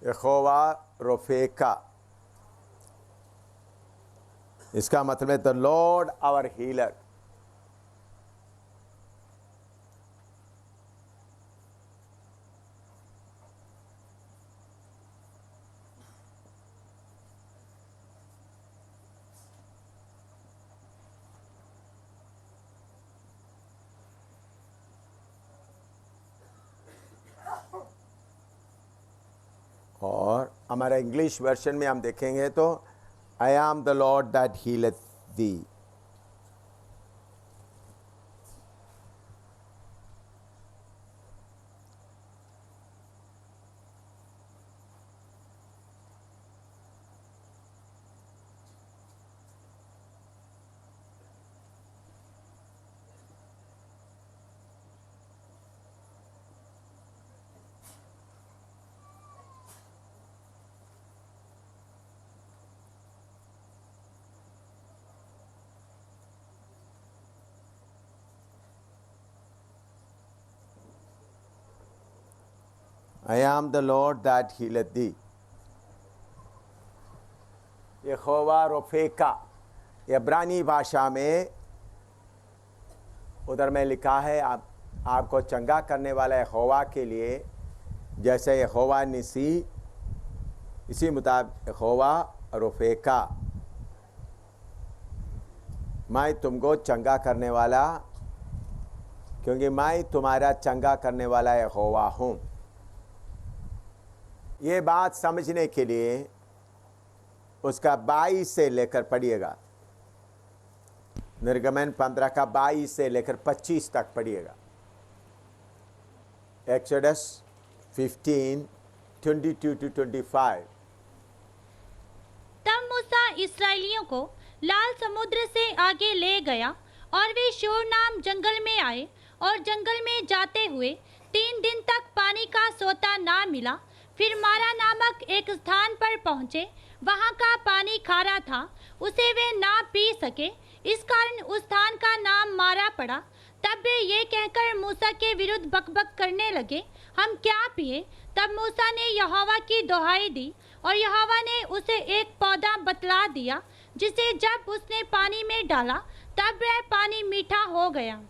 यहोवा रोफेका, इसका मतलब है द लॉर्ड आवर हीलर। और हमारा इंग्लिश वर्जन में हम देखेंगे तो I am the Lord that healeth thee। I am the Lord that healeth thee। Jehovah रोफेका, इब्रानी भाषा में उधर में लिखा है आपको चंगा करने वाला यहोवा के लिए, जैसे यहोवा निसी, इसी मुताबिक यहोवा रोफेका, मैं तुमको चंगा करने वाला, क्योंकि मैं तुम्हारा चंगा करने वाला यहोवा हूँ। ये बात समझने के लिए उसका 22 से लेकर पढ़िएगा, निर्गमन 15 का 22 से लेकर 25 तक पढ़िएगा। Exodus 15, 22 to 25। तब मूसा इस्राएलियों को लाल समुद्र से आगे ले गया और वे शोर नाम जंगल में आए, और जंगल में जाते हुए 3 दिन तक पानी का सोता ना मिला। फिर मारा नामक एक स्थान पर पहुँचे, वहाँ का पानी खारा था, उसे वे ना पी सके, इस कारण उस स्थान का नाम मारा पड़ा। तब वे ये कहकर मूसा के विरुद्ध बकबक करने लगे, हम क्या पिए? तब मूसा ने यहोवा की दुहाई दी, और यहोवा ने उसे एक पौधा बतला दिया, जिसे जब उसने पानी में डाला तब वह पानी मीठा हो गया।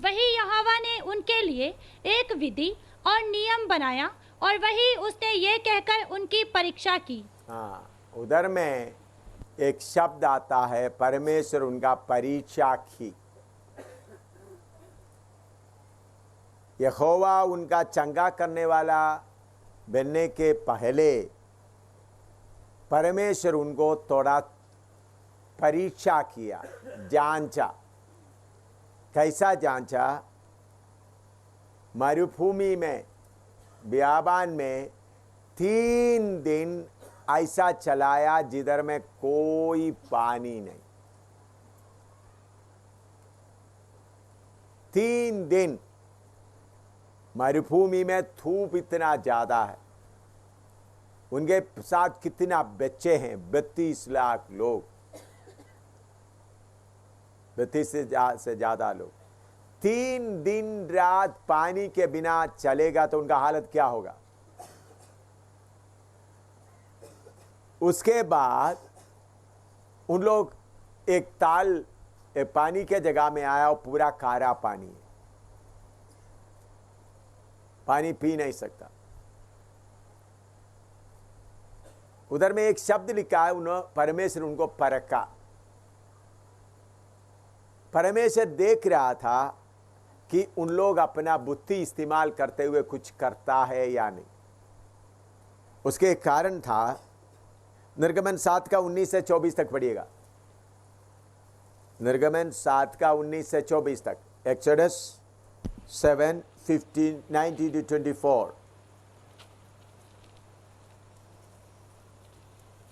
वही यहोवा ने उनके लिए एक विधि और नियम बनाया, और वही उसने ये कहकर उनकी परीक्षा की। हाँ, उधर में एक शब्द आता है, परमेश्वर उनका परीक्षा की। यहोवा उनका चंगा करने वाला बनने के पहले परमेश्वर उनको थोड़ा परीक्षा किया, जांचा। कैसा जांचा? मरुभूमि में, बियाबान में 3 दिन ऐसा चलाया जिधर में कोई पानी नहीं। 3 दिन मरुभूमि में धूप इतना ज्यादा है। उनके साथ कितना बच्चे हैं? 32 लाख लोग, 32 से ज्यादा लोग। 3 दिन रात पानी के बिना चलेगा तो उनका हालत क्या होगा? उसके बाद उन लोग एक ताल पानी के जगह में आया और पूरा खारा पानी है, पानी पी नहीं सकता। उधर में एक शब्द लिखा है, परमेश्वर उनको परखा। परमेश्वर देख रहा था कि उन लोग अपना बुद्धि इस्तेमाल करते हुए कुछ करता है या नहीं। उसके कारण था, निर्गमन 7 का 19 से 24 तक पढ़िएगा। निर्गमन 7 का 19 से 24 तक। Exodus 7, 15, 19 to 24।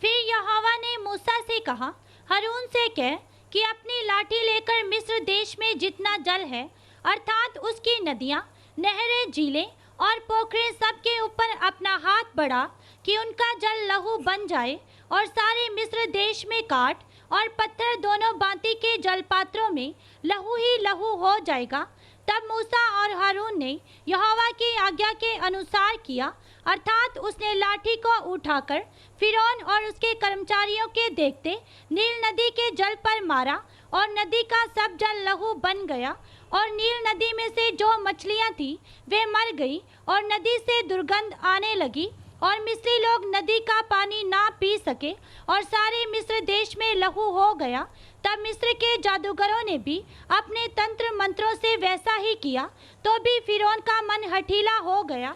फिर यहोवा ने मूसा से कहा, हारून से कह कि अपनी लाठी लेकर मिस्र देश में जितना जल है, अर्थात उसकी नदियाँ, नहरें, झीलें और पोखरे सबके ऊपर अपना हाथ बढ़ा कि उनका जल लहू बन जाए, और सारे मिस्र देश में काट और पत्थर दोनों भांति के जलपात्रों में लहू ही लहू हो जाएगा। तब मूसा और हारून ने यहोवा की आज्ञा के अनुसार किया। अर्थात उसने लाठी को उठाकर फिरौन और उसके कर्मचारियों के देखते नील नदी के जल पर मारा और नदी का सब जल लहू बन गया और नील नदी में से जो मछलियां थी वे मर गई और नदी से दुर्गंध आने लगी और मिस्री लोग नदी का पानी ना पी सके और सारे मिस्र देश में लहू हो गया। तब मिस्र के जादूगरों ने भी अपने तंत्र मंत्रों से वैसा ही किया, तो भी फिरौन का मन हठीला हो गया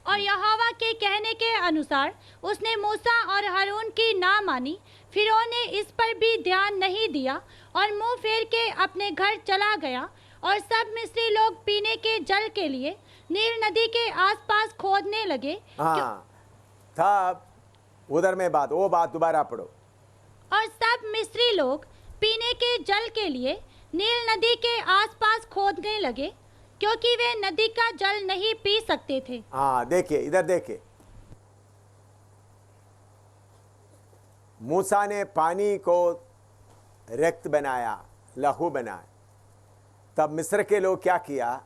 और यहोवा के कहने के अनुसार उसने मूसा और हारून की ना मानी। फिरौन ने इस पर भी ध्यान नहीं दिया और मुंह फेर के अपने घर चला गया और सब मिस्री लोग पीने के जल के लिए नील नदी के आसपास खोदने लगे। हाँ, तब उधर में बात, वो बात दोबारा पढ़ो। और सब मिस्री लोग पीने के जल के लिए नील नदी के आसपास खोदने लगे, क्योंकि वे नदी का जल नहीं पी सकते थे। हाँ, देखिए, इधर देखिए, मूसा ने पानी को रक्त बनाया, लहू बनाया। तब मिस्र के लोग क्या किया,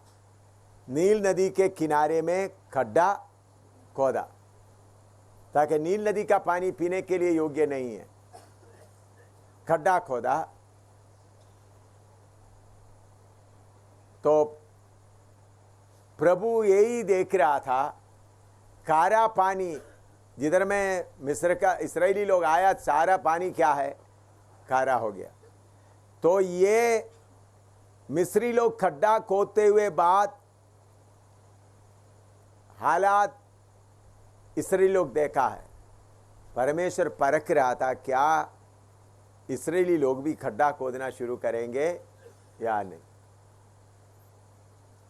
नील नदी के किनारे में खड्डा खोदा, ताकि नील नदी का पानी पीने के लिए योग्य नहीं है। खड्डा खोदा तो प्रभु यही देख रहा था, खारा पानी जिधर में मिस्र का इस्राएली लोग आया, सारा पानी क्या है, खारा हो गया। तो ये मिस्री लोग खड्डा खोदते हुए बाद हालात इस्राएली लोग देखा है। परमेश्वर परख रहा था, क्या इस्राएली लोग भी खड्डा खोदना शुरू करेंगे या नहीं।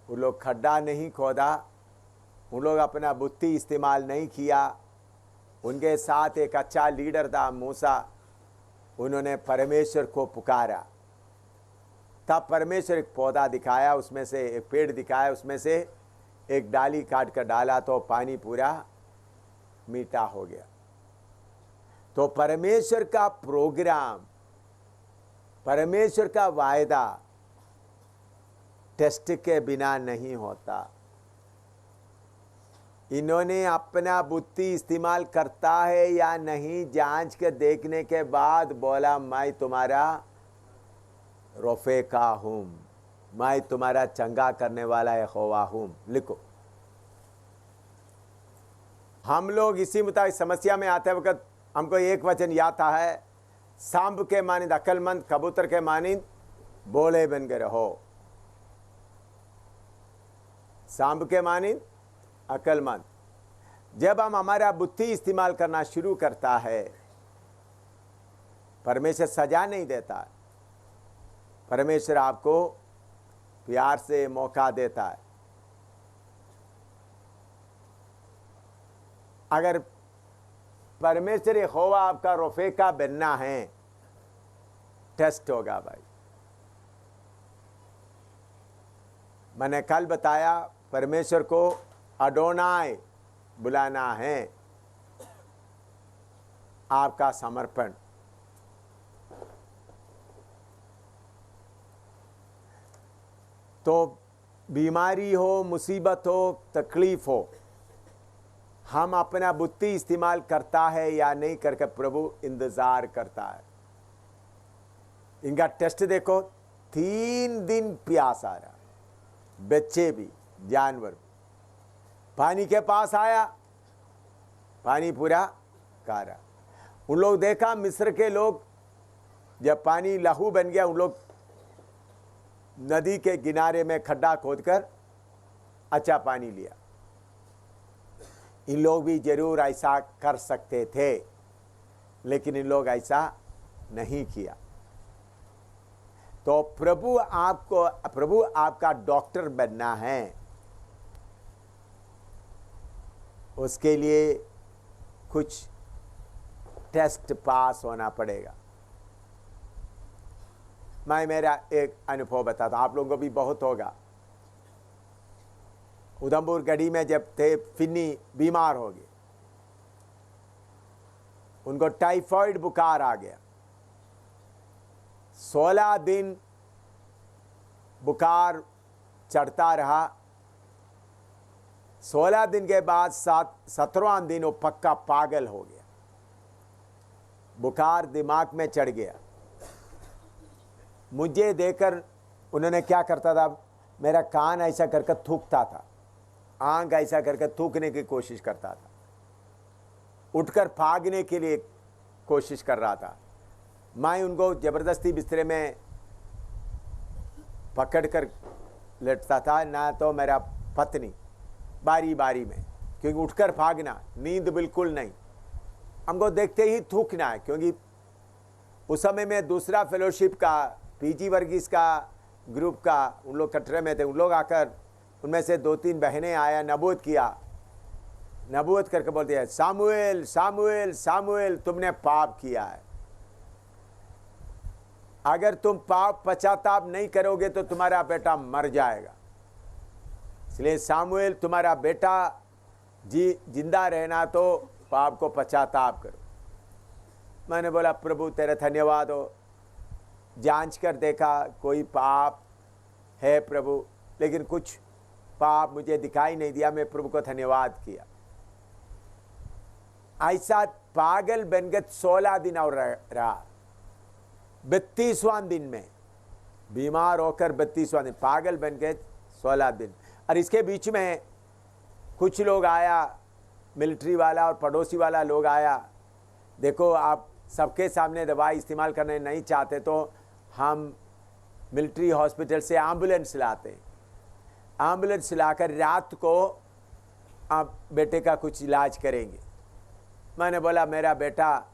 उन लोग खड्डा नहीं खोदा, उन लोग अपना बुद्धि इस्तेमाल नहीं किया। उनके साथ एक अच्छा लीडर था मूसा, उन्होंने परमेश्वर को पुकारा। तब परमेश्वर एक पौधा दिखाया, उसमें से एक पेड़ दिखाया, उसमें से एक डाली काट कर डाला तो पानी पूरा मीठा हो गया। तो परमेश्वर का प्रोग्राम, परमेश्वर का वायदा टेस्ट के बिना नहीं होता। इन्होंने अपना बुद्धि इस्तेमाल करता है या नहीं, जांच के देखने के बाद बोला, मैं तुम्हारा रोफे का हूं, मैं तुम्हारा चंगा करने वाला यहोवा हूं। लिखो, हम लोग इसी मुताबिक समस्या में आते वक्त हमको एक वचन याद आता है, सांप के मानिंद अक्लमंद, कबूतर के मानिंद बोले बन के रहो। सांप के मानिंद अक्लमंद। जब हम हमारा बुद्धि इस्तेमाल करना शुरू करता है, परमेश्वर सजा नहीं देता, परमेश्वर आपको प्यार से मौका देता है। अगर परमेश्वर यहोवा आपका रोफे का बनना है, टेस्ट होगा भाई। मैंने कल बताया, परमेश्वर को अडोनाय बुलाना है, आपका समर्पण। तो बीमारी हो, मुसीबत हो, तकलीफ हो, हम अपना बुद्धि इस्तेमाल करता है या नहीं करके प्रभु इंतजार करता है। इनका टेस्ट देखो, 3 दिन प्यास आ रहा, बच्चे भी, जानवर भी। पानी के पास आया, पानी पूरा कारा। उन लोग देखा, मिस्र के लोग जब पानी लहू बन गया, उन लोग नदी के किनारे में खड्डा खोदकर अच्छा पानी लिया। इन लोग भी जरूर ऐसा कर सकते थे, लेकिन इन लोग ऐसा नहीं किया। तो प्रभु आपका डॉक्टर बनना है, उसके लिए कुछ टेस्ट पास होना पड़ेगा। मैं मेरा एक अनुभव बताता, आप लोगों को भी बहुत होगा। उधमपुर गढ़ी में जब थे, फिन्नी बीमार हो गए, उनको टाइफाइड बुखार आ गया। 16 दिन बुखार चढ़ता रहा, 16 दिन के बाद 17वां दिन वो पक्का पागल हो गया, बुखार दिमाग में चढ़ गया। मुझे देखकर उन्होंने क्या करता था, मेरा कान ऐसा करके थूकता था, आंख ऐसा करके थूकने की कोशिश करता था, उठकर भागने के लिए कोशिश कर रहा था। मैं उनको ज़बरदस्ती बिस्तरे में पकड़कर लेटता था, ना तो मेरा पत्नी बारी बारी में, क्योंकि उठकर भागना, नींद बिल्कुल नहीं, हमको देखते ही थूकना है। क्योंकि उस समय में दूसरा फेलोशिप का पीजी वर्गीस का ग्रुप का उन लोग कटरे में थे, उन लोग आकर उनमें से 2-3 बहनें आया, नबूत किया, नबूत करके बोलते हैं सामुएल सामुएल सामुएल तुमने पाप किया है, अगर तुम पाप पश्चाताप नहीं करोगे तो तुम्हारा बेटा मर जाएगा, इसलिए सामुएल तुम्हारा बेटा जिंदा रहना तो पाप को पश्चाताप करो। मैंने बोला प्रभु तेरा धन्यवाद हो, जांच कर देखा कोई पाप है प्रभु, लेकिन कुछ पाप मुझे दिखाई नहीं दिया। मैं प्रभु को धन्यवाद किया। ऐसा पागल बनकर 16 दिन और रहा। 32वां दिन में बीमार होकर 32वां दिन पागल बनकर 16 दिन। और इसके बीच में कुछ लोग आया, मिलिट्री वाला और पड़ोसी वाला लोग आया, देखो आप सबके सामने दवाई इस्तेमाल करने नहीं चाहते तो हम मिलिट्री हॉस्पिटल से एम्बुलेंस लाते, एम्बुलेंस लाकर रात को आप बेटे का कुछ इलाज करेंगे। मैंने बोला मेरा बेटा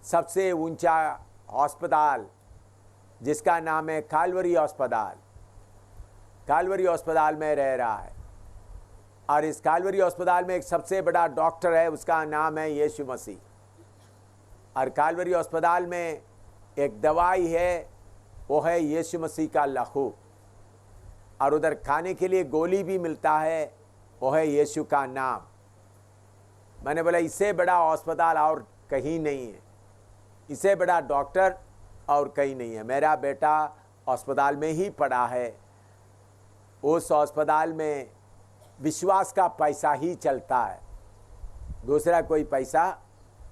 सबसे ऊंचा अस्पताल जिसका नाम है कालवरी अस्पताल, कालवरी अस्पताल में रह रहा है, और इस कालवरी अस्पताल में एक सबसे बड़ा डॉक्टर है, उसका नाम है यीशु मसीह। और कालवरी अस्पताल में एक दवाई है, वो है यीशु मसीह का लहू, और उधर खाने के लिए गोली भी मिलता है, वो है यीशु का नाम। मैंने बोला इससे बड़ा अस्पताल और कहीं नहीं है, इससे बड़ा डॉक्टर और कहीं नहीं है। मेरा बेटा अस्पताल में ही पड़ा है, उस अस्पताल में विश्वास का पैसा ही चलता है, दूसरा कोई पैसा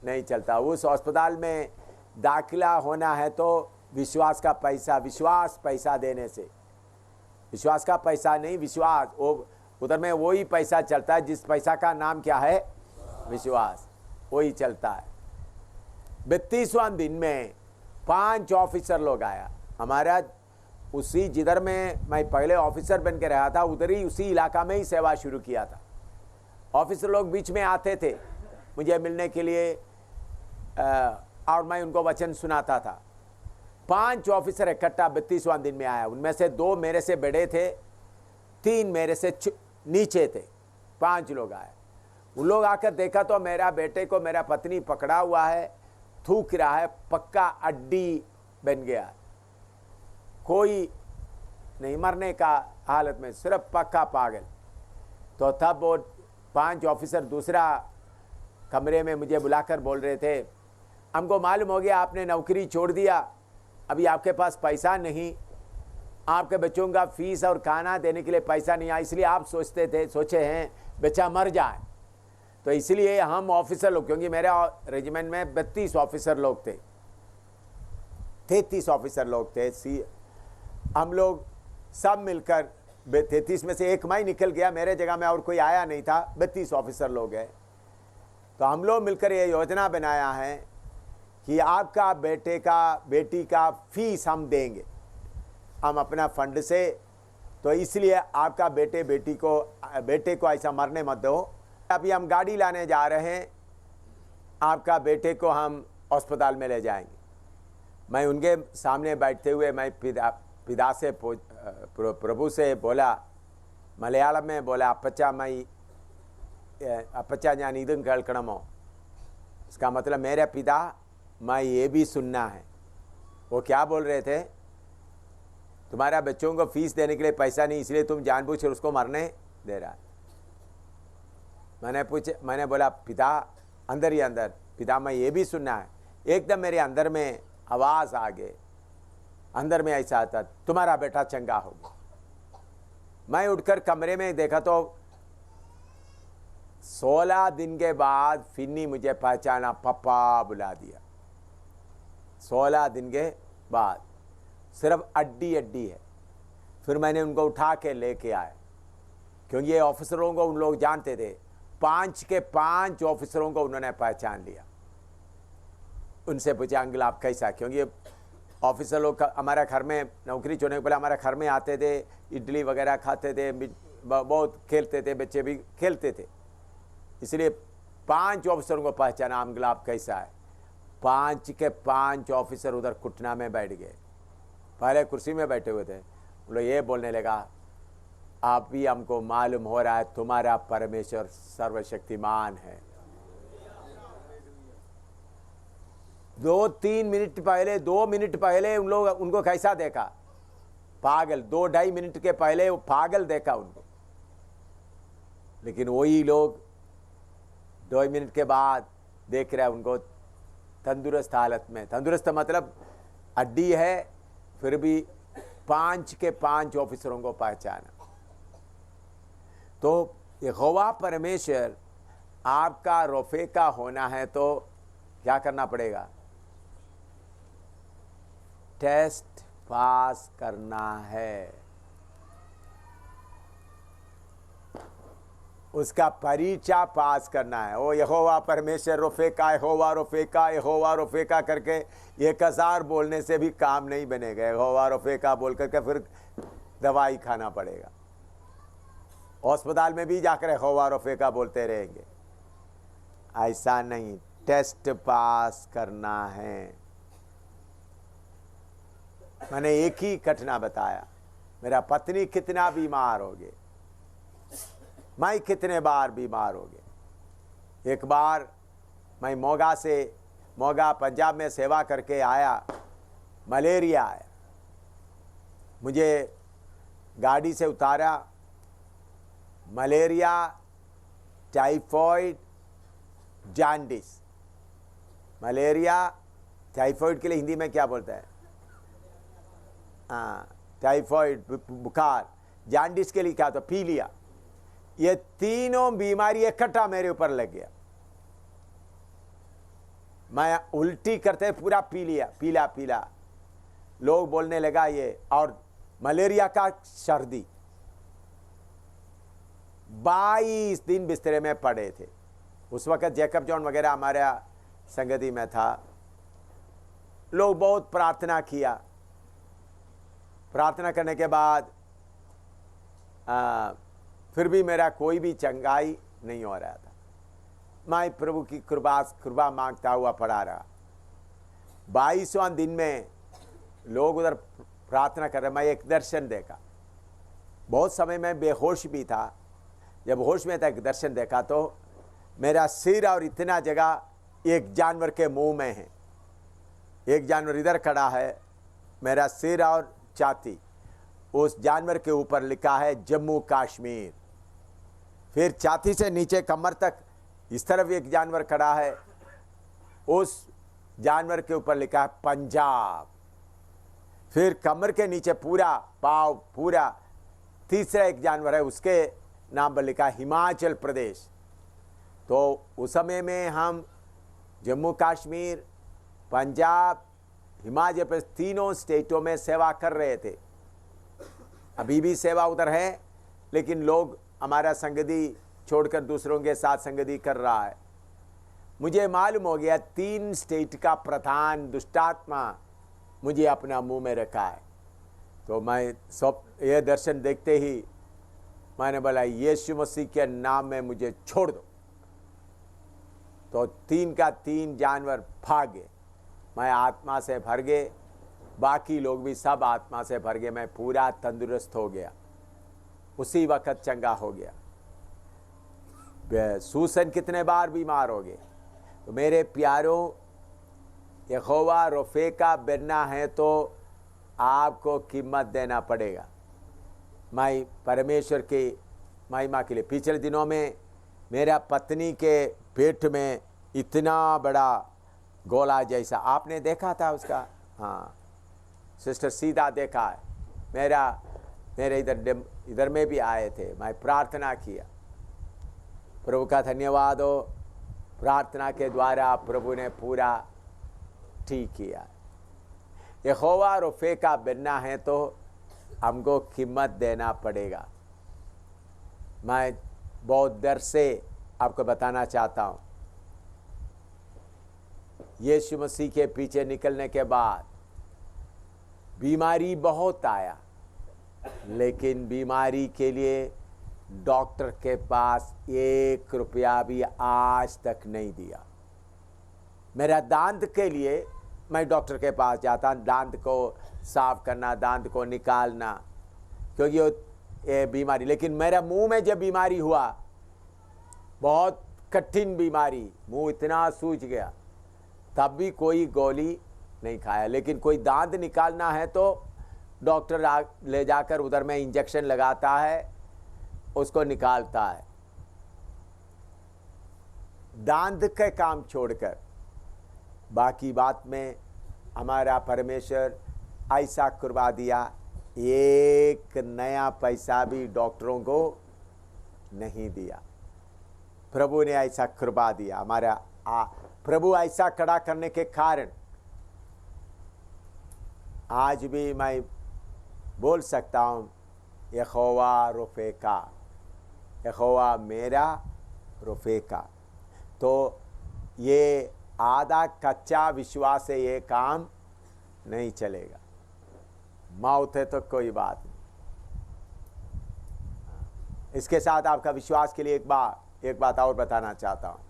नहीं चलता। उस अस्पताल में दाखिला होना है तो विश्वास का पैसा, विश्वास पैसा देने से, विश्वास का पैसा नहीं, विश्वास, वो उधर में वही पैसा चलता है जिस पैसा का नाम क्या है, विश्वास, वही चलता है। 32वां दिन में 5 ऑफिसर लोग आया हमारा, उसी जिधर में मैं पहले ऑफिसर बन के रहा था उधर ही, उसी इलाका में ही सेवा शुरू किया था। ऑफिसर लोग बीच में आते थे मुझे मिलने के लिए, और मैं उनको वचन सुनाता था। 5 ऑफिसर इकट्ठा 32वां दिन में आया, उनमें से 2 मेरे से बड़े थे, 3 मेरे से नीचे थे, 5 लोग आए। उन लोग आकर देखा तो मेरा बेटे को मेरा पत्नी पकड़ा हुआ है, थूक रहा है, पक्का अड्डी बन गया, कोई नहीं, मरने का हालत में, सिर्फ पक्का पागल। तो तब वो 5 ऑफिसर दूसरा कमरे में मुझे बुलाकर बोल रहे थे, हमको मालूम हो गया आपने नौकरी छोड़ दिया, अभी आपके पास पैसा नहीं, आपके बच्चों का फीस और खाना देने के लिए पैसा नहीं आया, इसलिए आप सोचे हैं बच्चा मर जाए। तो इसलिए हम ऑफिसर लोग, क्योंकि मेरे रेजिमेंट में 32 ऑफिसर लोग थे, 33 ऑफिसर लोग थे, हम लोग सब मिलकर 33 में से एक मैं निकल गया, मेरे जगह में और कोई आया नहीं था, 32 ऑफिसर लोग हैं। तो हम लोग मिलकर ये योजना बनाया है कि आपका बेटी का फीस हम देंगे, हम अपना फंड से, तो इसलिए आपका बेटे को ऐसा मरने मत दो। अभी हम गाड़ी लाने जा रहे हैं, आपका बेटे को हम अस्पताल में ले जाएंगे। मैं उनके सामने बैठते हुए मैं पिता से प्रभु से बोला, मलयालम में बोला, अपच्चा ഞാൻ ഇതും കേൾക്കണമോ, इसका मतलब मेरे पिता मैं ये भी सुनना है। वो क्या बोल रहे थे, तुम्हारा बच्चों को फीस देने के लिए पैसा नहीं, इसलिए तुम जानबूझकर उसको मरने दे रहा है। मैंने बोला पिता, अंदर ही अंदर, पिता मैं ये भी सुनना है। एकदम मेरे अंदर में आवाज़ आ गई, अंदर में ऐसा आता, तुम्हारा बेटा चंगा हो गया। मैं उठकर कमरे में देखा तो 16 दिन के बाद फिन्नी मुझे पहचाना, पापा बुला दिया। 16 दिन के बाद सिर्फ अड्डी अड्डी है। फिर मैंने उनको उठा के लेके आए, क्योंकि ये ऑफिसरों को उन लोग जानते थे। 5 के 5 ऑफिसरों को उन्होंने पहचान लिया। उनसे पूछा अंकल आप कैसा, क्योंकि ऑफिसर लोग हमारे घर में नौकरी छोड़ने के पहले हमारे घर में आते थे, इडली वगैरह खाते थे, बहुत खेलते थे, बच्चे भी खेलते थे। इसलिए 5 ऑफिसरों को पहचाना, अंकल आप कैसा है। 5 के 5 ऑफिसर उधर कुटना में बैठ गए, पहले कुर्सी में बैठे हुए थे। वो लोग ये बोलने लगा, आप भी हमको मालूम हो रहा है तुम्हारा परमेश्वर सर्वशक्तिमान है। 2 मिनट पहले उन लोग उनको कैसा देखा, पागल। 2-2.5 मिनट के पहले वो पागल देखा उनको, लेकिन वही लोग 2 मिनट के बाद देख रहे हैं उनको तंदुरुस्त हालत में। तंदुरुस्त मतलब अड्डी है, फिर भी 5 के 5 ऑफिसरों को पहचाना। तो यहोवा परमेश्वर आपका रोफे का होना है तो क्या करना पड़ेगा, टेस्ट पास करना है, उसका परीक्षा पास करना है। ओ यहोवा परमेश्वर रोफेका, यहोवा रोफेका, यहोवा रोफेका करके 1000 बोलने से भी काम नहीं बनेगा। यहोवा रोफेका बोल करके फिर दवाई खाना पड़ेगा, अस्पताल में भी जाकर यहोवा रोफेका बोलते रहेंगे। ऐसा नहीं, टेस्ट पास करना है। मैंने एक ही घटना बताया, मेरा पत्नी कितना बीमार हो गई, मैं कितने बार बीमार हो गया। एक बार मैं मोगा पंजाब में सेवा करके आया, मलेरिया आया, मुझे गाड़ी से उतारा। Malaria, typhoid, jaundice. Malaria typhoid के लिए हिंदी में क्या बोलता है, हाँ टाइफॉइड बुखार। जॉन्डिस के लिए क्या होता, पी लिया। ये तीनों बीमारी इकट्ठा मेरे ऊपर लग गया। मैं उल्टी करते पूरा पी लिया, पीला। लोग बोलने लगा ये, और मलेरिया का सर्दी। 22 दिन बिस्तरे में पड़े थे। उस वक्त जैकब जॉन वगैरह हमारे संगति में था। लोग बहुत प्रार्थना किया। प्रार्थना करने के बाद फिर भी मेरा कोई भी चंगाई नहीं हो रहा था। मैं प्रभु की कृपा मांगता हुआ पड़ा रहा। 22वां दिन में लोग उधर प्रार्थना कर रहे, मैं एक दर्शन देखा। बहुत समय में बेहोश भी था। जब होश में था एक दर्शन देखा तो मेरा सिर और इतना जगह एक जानवर के मुंह में है। एक जानवर इधर खड़ा है, मेरा सिर और छाती, उस जानवर के ऊपर लिखा है जम्मू कश्मीर। फिर छाती से नीचे कमर तक इस तरफ एक जानवर खड़ा है, उस जानवर के ऊपर लिखा है पंजाब। फिर कमर के नीचे पूरा पाव पूरा तीसरा एक जानवर है, उसके नाम पर लिखा है हिमाचल प्रदेश। तो उस समय में हम जम्मू कश्मीर, पंजाब, हिमाचल प्रदेश तीनों स्टेटों में सेवा कर रहे थे। अभी भी सेवा उधर है, लेकिन लोग हमारा संगति छोड़कर दूसरों के साथ संगति कर रहा है। मुझे मालूम हो गया 3 स्टेट का प्रधान दुष्टात्मा मुझे अपना मुंह में रखा है। तो मैं सब ये दर्शन देखते ही मैंने बोला यीशु मसीह के नाम में मुझे छोड़ दो। तो 3 का 3 जानवर भागे। मैं आत्मा से भर गए, बाकी लोग भी सब आत्मा से भर गए। मैं पूरा तंदुरुस्त हो गया, उसी वक्त चंगा हो गया। सूसन कितने बार बीमार हो गए। तो मेरे प्यारों, यहोवा रोफे का बनना है तो आपको कीमत देना पड़ेगा। मैं परमेश्वर की महिमा के लिए, पिछले दिनों में मेरा पत्नी के पेट में इतना बड़ा गोला जैसा आपने देखा था उसका, हाँ सिस्टर सीधा देखा है। मेरे इधर में भी आए थे। मैं प्रार्थना किया, प्रभु का धन्यवाद हो, प्रार्थना के द्वारा प्रभु ने पूरा ठीक किया। यहोवा रुफे का बनना है तो हमको कीमत देना पड़ेगा। मैं बहुत डर से आपको बताना चाहता हूँ, यीशु मसीह के पीछे निकलने के बाद बीमारी बहुत आया, लेकिन बीमारी के लिए डॉक्टर के पास 1 रुपया भी आज तक नहीं दिया। मेरा दांत के लिए मैं डॉक्टर के पास जाता, दांत को साफ करना, दांत को निकालना, क्योंकि ये बीमारी। लेकिन मेरा मुंह में जब बीमारी हुआ, बहुत कठिन बीमारी, मुंह इतना सूज गया, तब भी कोई गोली नहीं खाया। लेकिन कोई दांत निकालना है तो डॉक्टर ले जाकर उधर में इंजेक्शन लगाता है, उसको निकालता है। दांत के काम छोड़कर बाकी बात में हमारा परमेश्वर ऐसा करवा दिया, 1 नया पैसा भी डॉक्टरों को नहीं दिया। प्रभु ने ऐसा करवा दिया। हमारा प्रभु ऐसा खड़ा करने के कारण आज भी मैं बोल सकता हूँ, यहोवा रुफे का, यहोवा मेरा रुफे का। तो ये आधा कच्चा विश्वास से ये काम नहीं चलेगा। मौत है तो कोई बात नहीं। इसके साथ आपका विश्वास के लिए एक बात और बताना चाहता हूँ।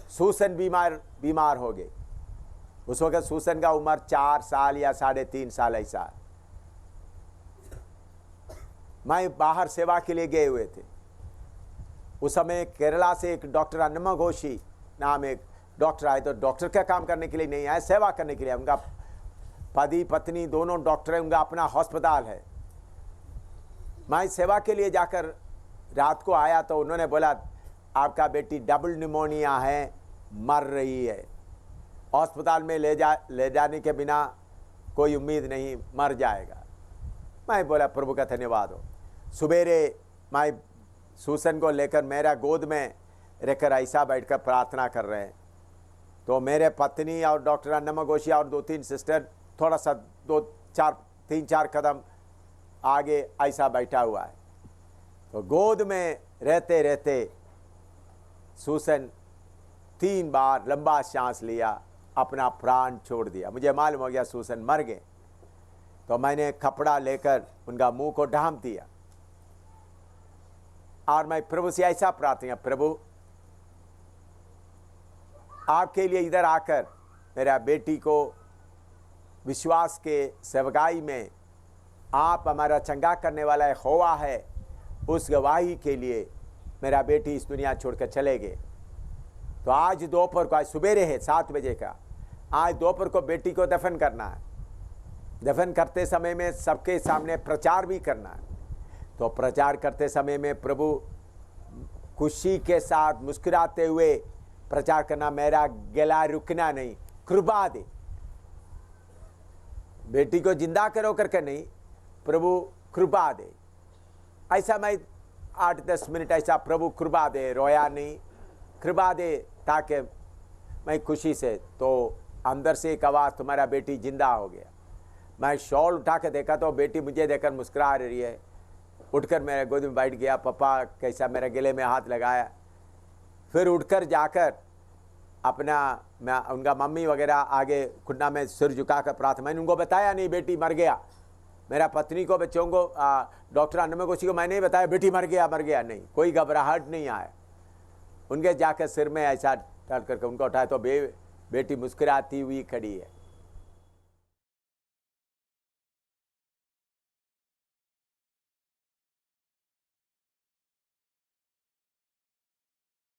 सूसन बीमार हो गए। उस वक्त सूसन का उम्र 4 साल या 3.5 साल ऐसा। मैं बाहर सेवा के लिए गए हुए थे। उस समय केरला से एक डॉक्टर अन्नमा घोषी नाम एक डॉक्टर आए। तो डॉक्टर का काम करने के लिए नहीं आए, सेवा करने के लिए। उनका पति पत्नी दोनों डॉक्टर है, उनका अपना अस्पताल है। मैं सेवा के लिए जाकर रात को आया तो उन्होंने बोला, आपका बेटी डबल निमोनिया है, मर रही है, अस्पताल में ले जाने के बिना कोई उम्मीद नहीं, मर जाएगा। मैं बोला प्रभु का धन्यवाद हो। सुबेरे मैं सूसन को लेकर मेरा गोद में रहकर ऐसा बैठकर प्रार्थना कर रहे हैं। तो मेरे पत्नी और डॉक्टर अन्नमा घोषी और 2-3 सिस्टर थोड़ा सा 3-4 कदम आगे ऐसा बैठा हुआ है। तो गोद में रहते रहते सूसन 3 बार लंबा सांस लिया, अपना प्राण छोड़ दिया। मुझे मालूम हो गया सूसन मर गए। तो मैंने कपड़ा लेकर उनका मुंह को ढांप दिया और मैं प्रभु से ऐसा प्रार्थना, प्रभु आपके लिए इधर आकर मेरा बेटी को विश्वास के सेवकाई में आप हमारा चंगा करने वाला यहोवा है, उस गवाही के लिए मेरा बेटी इस दुनिया छोड़कर चले गए। तो आज दोपहर को, आज सुबेरे है 7 बजे का, आज दोपहर को बेटी को दफन करना है। दफन करते समय में सबके सामने प्रचार भी करना है। तो प्रचार करते समय में प्रभु खुशी के साथ मुस्कुराते हुए प्रचार करना, मेरा गला रुकना नहीं, कृपा दे, बेटी को जिंदा करो करके नहीं, प्रभु कृपा दे। ऐसा मैं 8-10 मिनट ऐसा प्रभु कृपा दे, रोया नहीं, कृपा दे, ताकि मैं खुशी से। तो अंदर से एक आवाज़, तुम्हारा बेटी जिंदा हो गया। मैं शॉल उठा के देखा तो बेटी मुझे देखकर मुस्कुरा रही है। उठकर मेरे गोद में बैठ गया, पापा कैसा, मेरे गले में हाथ लगाया। फिर उठकर जाकर अपना उनका मम्मी वगैरह आगे खुन्ना में सिर झुकाकर प्रार्थना। मैंने उनको बताया नहीं बेटी मर गया। मेरा पत्नी को, बच्चों को, डॉक्टर अन्नमा घोषी को मैंने बताया बेटी मर गया नहीं। कोई घबराहट नहीं आया। उनके जाकर सिर में ऐसा डाल करके उनको उठाया तो बेटी मुस्कुराती हुई खड़ी है।